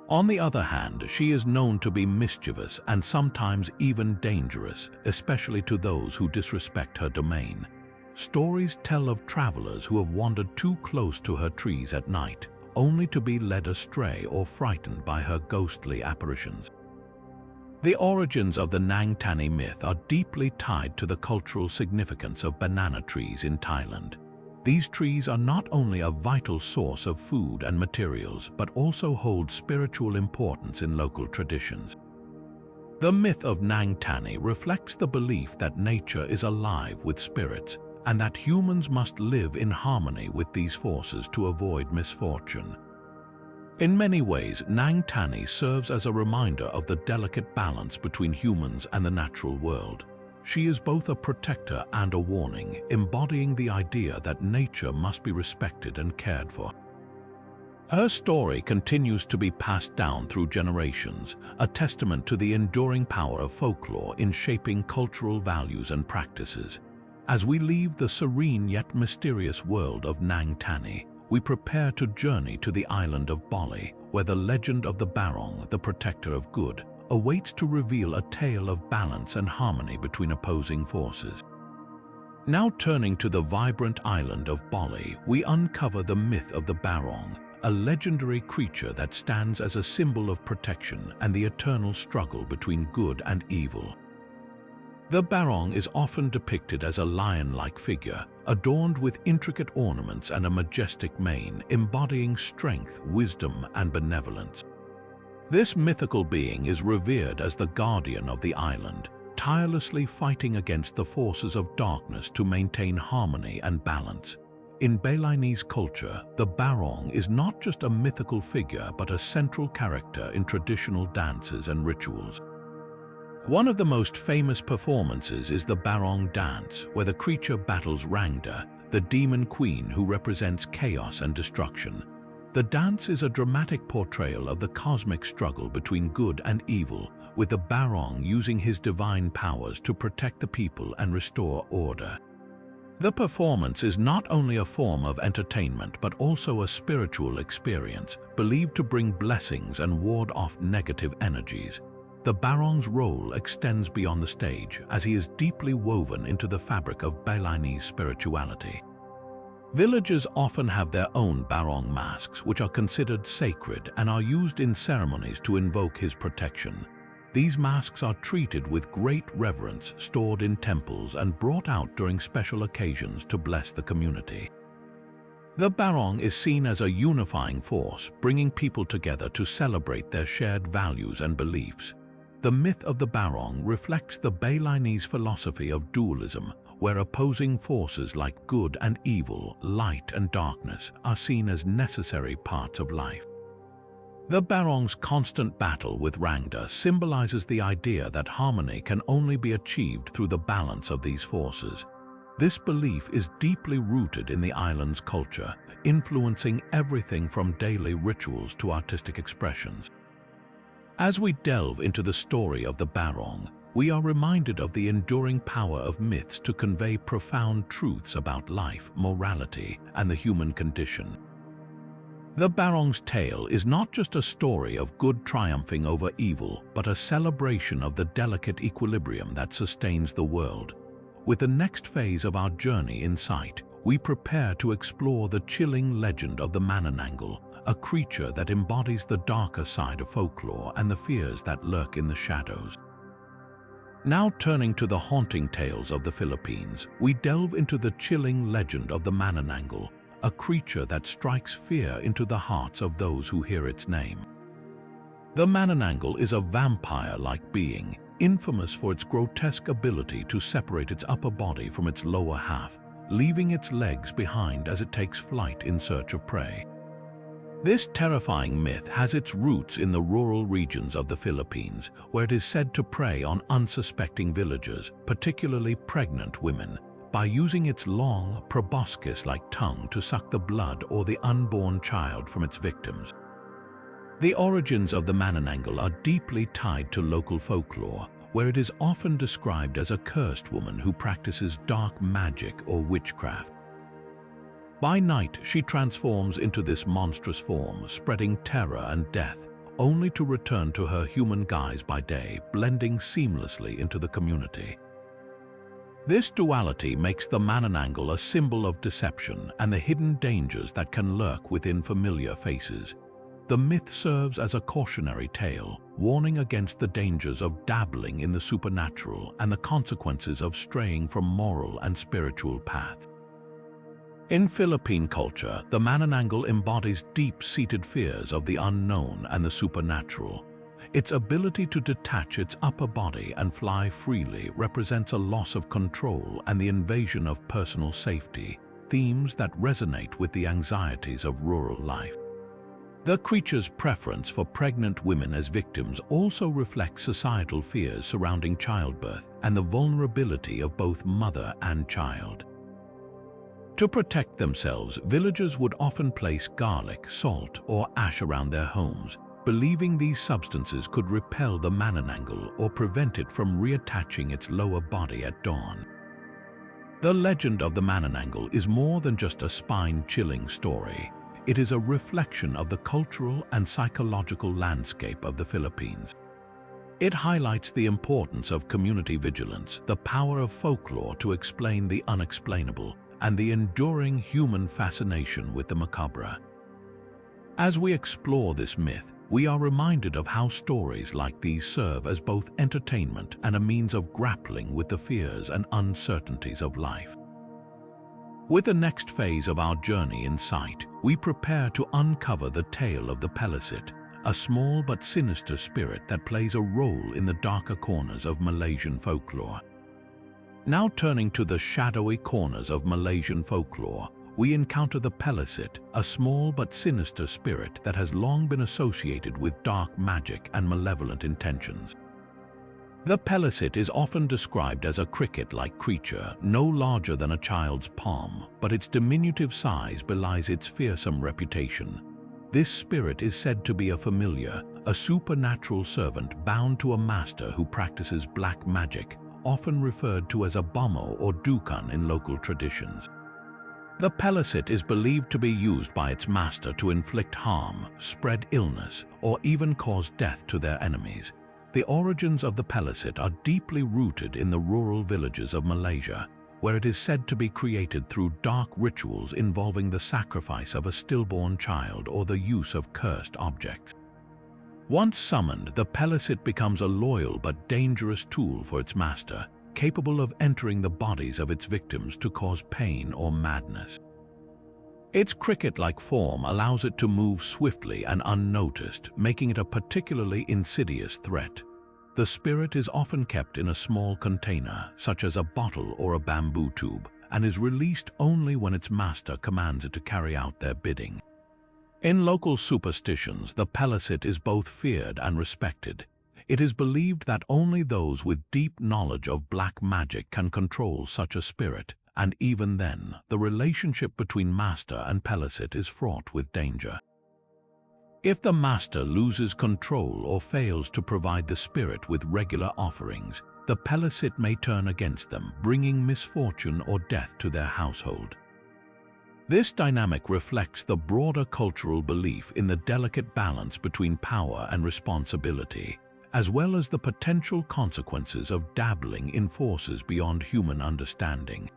On the other hand, she is known to be mischievous and sometimes even dangerous, especially to those who disrespect her domain. Stories tell of travelers who have wandered too close to her trees at night, only to be led astray or frightened by her ghostly apparitions. The origins of the Nang Tani myth are deeply tied to the cultural significance of banana trees in Thailand. These trees are not only a vital source of food and materials, but also hold spiritual importance in local traditions. The myth of Nang Tani reflects the belief that nature is alive with spirits, and that humans must live in harmony with these forces to avoid misfortune. In many ways, Nang Tani serves as a reminder of the delicate balance between humans and the natural world. She is both a protector and a warning, embodying the idea that nature must be respected and cared for. Her story continues to be passed down through generations, a testament to the enduring power of folklore in shaping cultural values and practices. As we leave the serene yet mysterious world of Nang Tani, we prepare to journey to the island of Bali, where the legend of the Barong, the protector of good, awaits to reveal a tale of balance and harmony between opposing forces. Now turning to the vibrant island of Bali, we uncover the myth of the Barong, a legendary creature that stands as a symbol of protection and the eternal struggle between good and evil. The Barong is often depicted as a lion-like figure, adorned with intricate ornaments and a majestic mane, embodying strength, wisdom, and benevolence. This mythical being is revered as the guardian of the island, tirelessly fighting against the forces of darkness to maintain harmony and balance. In Balinese culture, the barong is not just a mythical figure but a central character in traditional dances and rituals. One of the most famous performances is the barong dance, where the creature battles Rangda, the demon queen who represents chaos and destruction. The dance is a dramatic portrayal of the cosmic struggle between good and evil, with the barong using his divine powers to protect the people and restore order. The performance is not only a form of entertainment but also a spiritual experience, believed to bring blessings and ward off negative energies. The barong's role extends beyond the stage, as he is deeply woven into the fabric of Balinese spirituality. Villagers often have their own barong masks, which are considered sacred and are used in ceremonies to invoke his protection. These masks are treated with great reverence, stored in temples and brought out during special occasions to bless the community. The barong is seen as a unifying force, bringing people together to celebrate their shared values and beliefs. The myth of the barong reflects the Balinese philosophy of dualism, where opposing forces like good and evil, light and darkness, are seen as necessary parts of life. The barong's constant battle with Rangda symbolizes the idea that harmony can only be achieved through the balance of these forces. This belief is deeply rooted in the island's culture, influencing everything from daily rituals to artistic expressions. As we delve into the story of the barong, we are reminded of the enduring power of myths to convey profound truths about life, morality, and the human condition. The barong's tale is not just a story of good triumphing over evil, but a celebration of the delicate equilibrium that sustains the world. With the next phase of our journey in sight, we prepare to explore the chilling legend of the Manananggal, a creature that embodies the darker side of folklore and the fears that lurk in the shadows. Now turning to the haunting tales of the Philippines, we delve into the chilling legend of the Manananggal, a creature that strikes fear into the hearts of those who hear its name. The Manananggal is a vampire-like being, infamous for its grotesque ability to separate its upper body from its lower half, leaving its legs behind as it takes flight in search of prey. This terrifying myth has its roots in the rural regions of the Philippines, where it is said to prey on unsuspecting villagers, particularly pregnant women, by using its long, proboscis-like tongue to suck the blood or the unborn child from its victims. The origins of the Manananggal are deeply tied to local folklore, where it is often described as a cursed woman who practices dark magic or witchcraft. By night, she transforms into this monstrous form, spreading terror and death, only to return to her human guise by day, blending seamlessly into the community. This duality makes the Manananggal a symbol of deception and the hidden dangers that can lurk within familiar faces. The myth serves as a cautionary tale, warning against the dangers of dabbling in the supernatural and the consequences of straying from moral and spiritual paths. In Philippine culture, the Manananggal embodies deep-seated fears of the unknown and the supernatural. Its ability to detach its upper body and fly freely represents a loss of control and the invasion of personal safety, themes that resonate with the anxieties of rural life. The creature's preference for pregnant women as victims also reflects societal fears surrounding childbirth and the vulnerability of both mother and child. To protect themselves, villagers would often place garlic, salt, or ash around their homes, believing these substances could repel the Manananggal or prevent it from reattaching its lower body at dawn. The legend of the Manananggal is more than just a spine-chilling story. It is a reflection of the cultural and psychological landscape of the Philippines. It highlights the importance of community vigilance, the power of folklore to explain the unexplainable, and the enduring human fascination with the macabre. As we explore this myth, we are reminded of how stories like these serve as both entertainment and a means of grappling with the fears and uncertainties of life. With the next phase of our journey in sight, we prepare to uncover the tale of the Pelisit, a small but sinister spirit that plays a role in the darker corners of Malaysian folklore. Now turning to the shadowy corners of Malaysian folklore, we encounter the Pelisit, a small but sinister spirit that has long been associated with dark magic and malevolent intentions. The Pelisit is often described as a cricket-like creature, no larger than a child's palm, but its diminutive size belies its fearsome reputation. This spirit is said to be a familiar, a supernatural servant bound to a master who practices black magic, often referred to as a Bomo or Dukan in local traditions. The Pelisit is believed to be used by its master to inflict harm, spread illness, or even cause death to their enemies. The origins of the Pelisit are deeply rooted in the rural villages of Malaysia, where it is said to be created through dark rituals involving the sacrifice of a stillborn child or the use of cursed objects. Once summoned, the Pelisit becomes a loyal but dangerous tool for its master, capable of entering the bodies of its victims to cause pain or madness. Its cricket-like form allows it to move swiftly and unnoticed, making it a particularly insidious threat. The spirit is often kept in a small container, such as a bottle or a bamboo tube, and is released only when its master commands it to carry out their bidding. In local superstitions, the Pelisit is both feared and respected. It is believed that only those with deep knowledge of black magic can control such a spirit, and even then, the relationship between master and Pelisit is fraught with danger. If the master loses control or fails to provide the spirit with regular offerings, the Pelisit may turn against them, bringing misfortune or death to their household. This dynamic reflects the broader cultural belief in the delicate balance between power and responsibility, as well as the potential consequences of dabbling in forces beyond human understanding.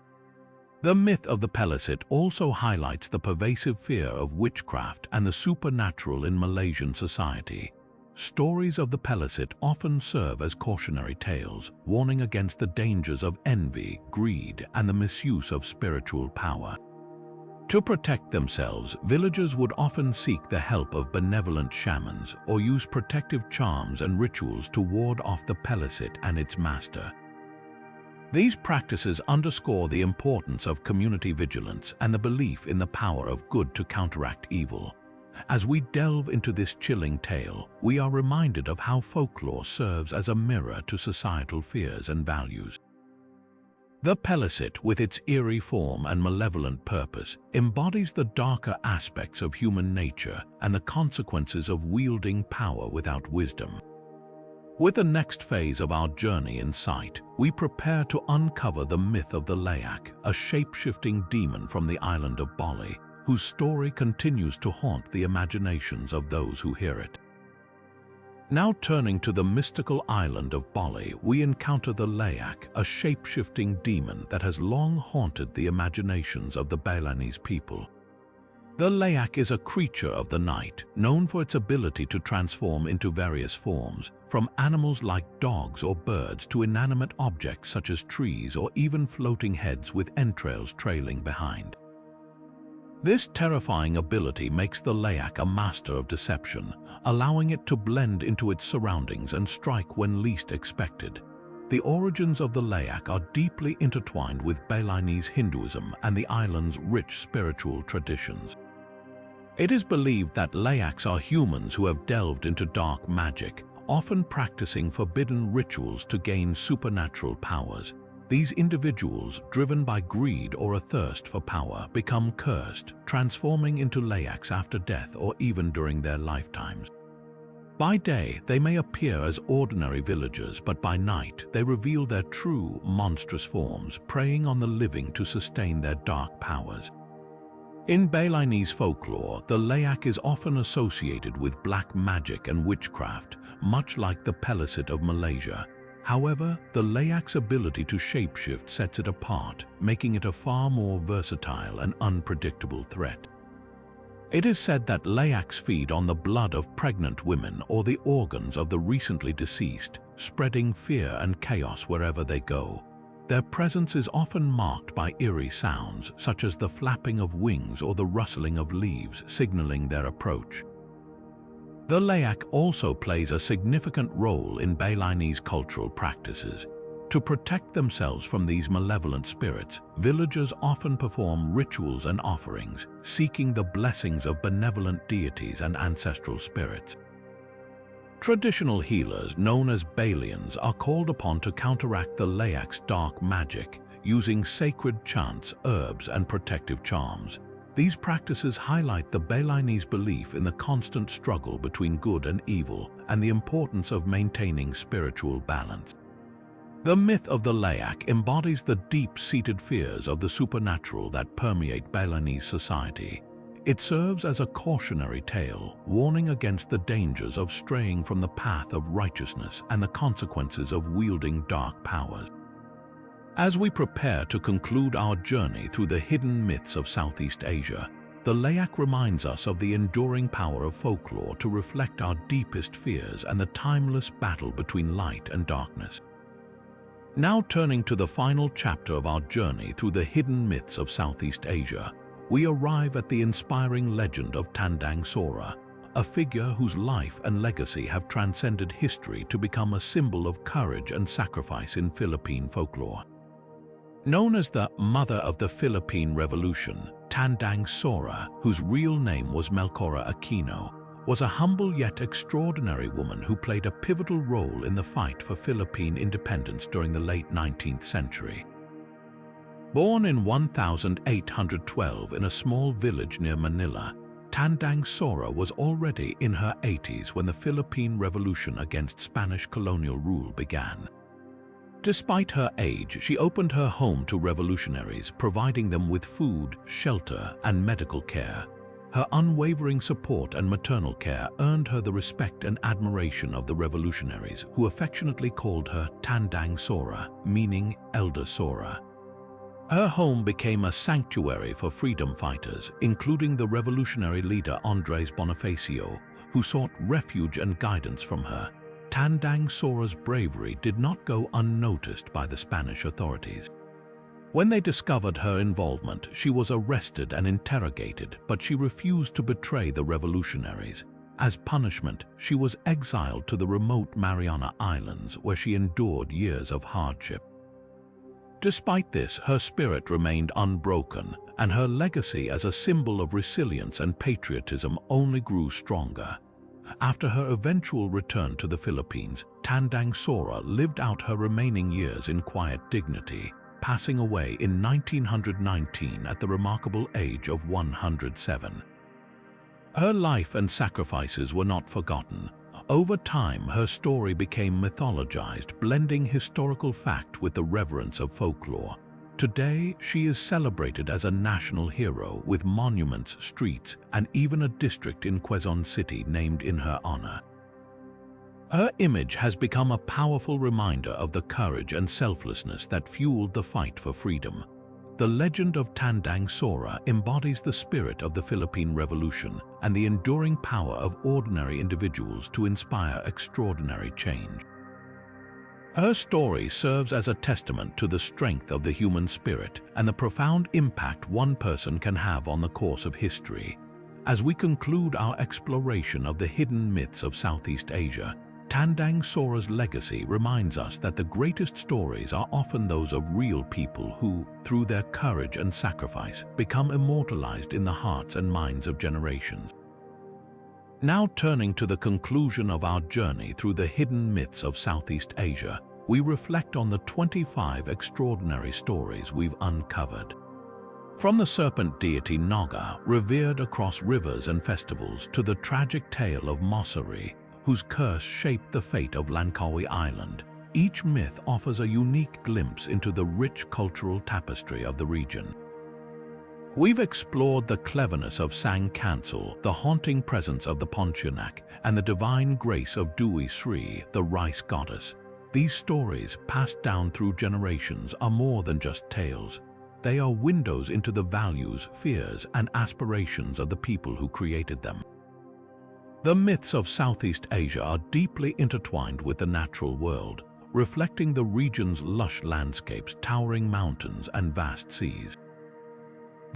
The myth of the Pelisit also highlights the pervasive fear of witchcraft and the supernatural in Malaysian society. Stories of the Pelisit often serve as cautionary tales, warning against the dangers of envy, greed, and the misuse of spiritual power. To protect themselves, villagers would often seek the help of benevolent shamans or use protective charms and rituals to ward off the Pelisit and its master. These practices underscore the importance of community vigilance and the belief in the power of good to counteract evil. As we delve into this chilling tale, we are reminded of how folklore serves as a mirror to societal fears and values. The Pelisit, with its eerie form and malevolent purpose, embodies the darker aspects of human nature and the consequences of wielding power without wisdom. With the next phase of our journey in sight, we prepare to uncover the myth of the Layak, a shape-shifting demon from the island of Bali, whose story continues to haunt the imaginations of those who hear it. Now turning to the mystical island of Bali, we encounter the Layak, a shape-shifting demon that has long haunted the imaginations of the Balinese people. The Layak is a creature of the night, known for its ability to transform into various forms, from animals like dogs or birds to inanimate objects such as trees or even floating heads with entrails trailing behind. This terrifying ability makes the Layak a master of deception, allowing it to blend into its surroundings and strike when least expected. The origins of the Layak are deeply intertwined with Balinese Hinduism and the island's rich spiritual traditions. It is believed that Layaks are humans who have delved into dark magic, often practicing forbidden rituals to gain supernatural powers. These individuals, driven by greed or a thirst for power, become cursed, transforming into Layaks after death or even during their lifetimes. By day, they may appear as ordinary villagers, but by night, they reveal their true, monstrous forms, preying on the living to sustain their dark powers. In Balinese folklore, the Layak is often associated with black magic and witchcraft, much like the Pelisit of Malaysia. However, the Layak's ability to shapeshift sets it apart, making it a far more versatile and unpredictable threat. It is said that Layaks feed on the blood of pregnant women or the organs of the recently deceased, spreading fear and chaos wherever they go. Their presence is often marked by eerie sounds, such as the flapping of wings or the rustling of leaves, signaling their approach. The Layak also plays a significant role in Balinese cultural practices. To protect themselves from these malevolent spirits, villagers often perform rituals and offerings, seeking the blessings of benevolent deities and ancestral spirits. Traditional healers, known as Balians, are called upon to counteract the Layak's dark magic, using sacred chants, herbs, and protective charms. These practices highlight the Balinese belief in the constant struggle between good and evil and the importance of maintaining spiritual balance. The myth of the Layak embodies the deep-seated fears of the supernatural that permeate Balinese society. It serves as a cautionary tale, warning against the dangers of straying from the path of righteousness and the consequences of wielding dark powers. As we prepare to conclude our journey through the hidden myths of Southeast Asia, the Layak reminds us of the enduring power of folklore to reflect our deepest fears and the timeless battle between light and darkness. Now turning to the final chapter of our journey through the hidden myths of Southeast Asia, we arrive at the inspiring legend of Tandang Sora, a figure whose life and legacy have transcended history to become a symbol of courage and sacrifice in Philippine folklore. Known as the Mother of the Philippine Revolution, Tandang Sora, whose real name was Melchora Aquino, was a humble yet extraordinary woman who played a pivotal role in the fight for Philippine independence during the late 19th century. Born in 1812 in a small village near Manila, Tandang Sora was already in her 80s when the Philippine Revolution against Spanish colonial rule began. Despite her age, she opened her home to revolutionaries, providing them with food, shelter, and medical care. Her unwavering support and maternal care earned her the respect and admiration of the revolutionaries, who affectionately called her Tandang Sora, meaning Elder Sora. Her home became a sanctuary for freedom fighters, including the revolutionary leader Andres Bonifacio, who sought refuge and guidance from her. Tandang Sora's bravery did not go unnoticed by the Spanish authorities. When they discovered her involvement, she was arrested and interrogated, but she refused to betray the revolutionaries. As punishment, she was exiled to the remote Mariana Islands, where she endured years of hardship. Despite this, her spirit remained unbroken, and her legacy as a symbol of resilience and patriotism only grew stronger. After her eventual return to the Philippines, Tandang Sora lived out her remaining years in quiet dignity, passing away in 1919 at the remarkable age of 107. Her life and sacrifices were not forgotten. Over time, her story became mythologized, blending historical fact with the reverence of folklore. Today, she is celebrated as a national hero with monuments, streets, and even a district in Quezon City named in her honor. Her image has become a powerful reminder of the courage and selflessness that fueled the fight for freedom. The legend of Tandang Sora embodies the spirit of the Philippine Revolution and the enduring power of ordinary individuals to inspire extraordinary change. Her story serves as a testament to the strength of the human spirit and the profound impact one person can have on the course of history. As we conclude our exploration of the hidden myths of Southeast Asia, Tandang Sora's legacy reminds us that the greatest stories are often those of real people who, through their courage and sacrifice, become immortalized in the hearts and minds of generations. Now turning to the conclusion of our journey through the hidden myths of Southeast Asia, we reflect on the 25 extraordinary stories we've uncovered. From the serpent deity Naga, revered across rivers and festivals, to the tragic tale of Mahsuri, whose curse shaped the fate of Langkawi Island, each myth offers a unique glimpse into the rich cultural tapestry of the region. We've explored the cleverness of Sang Kancil, the haunting presence of the Pontianak, and the divine grace of Dewi Sri, the rice goddess. These stories, passed down through generations, are more than just tales. They are windows into the values, fears, and aspirations of the people who created them. The myths of Southeast Asia are deeply intertwined with the natural world, reflecting the region's lush landscapes, towering mountains, and vast seas.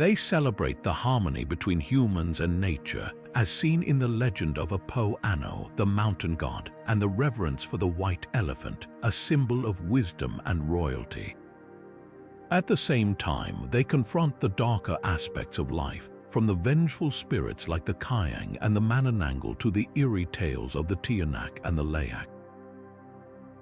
They celebrate the harmony between humans and nature, as seen in the legend of Apo Anno, the mountain god, and the reverence for the white elephant, a symbol of wisdom and royalty. At the same time, they confront the darker aspects of life, from the vengeful spirits like the Kyang and the Manananggal to the eerie tales of the Pontianak and the Layak.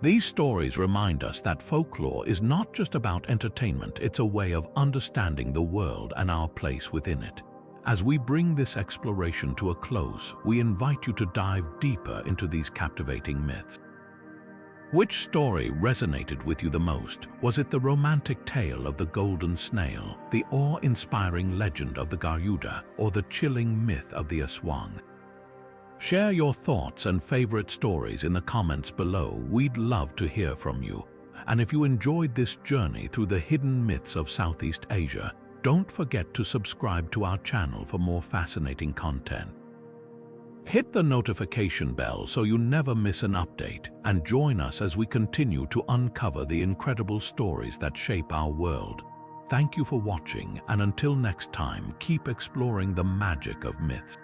These stories remind us that folklore is not just about entertainment, it's a way of understanding the world and our place within it. As we bring this exploration to a close, we invite you to dive deeper into these captivating myths. Which story resonated with you the most? Was it the romantic tale of the golden snail, the awe-inspiring legend of the Garuda, or the chilling myth of the Aswang? Share your thoughts and favorite stories in the comments below. We'd love to hear from you. And if you enjoyed this journey through the hidden myths of Southeast Asia, don't forget to subscribe to our channel for more fascinating content. Hit the notification bell so you never miss an update, and join us as we continue to uncover the incredible stories that shape our world. Thank you for watching, and until next time, keep exploring the magic of myths.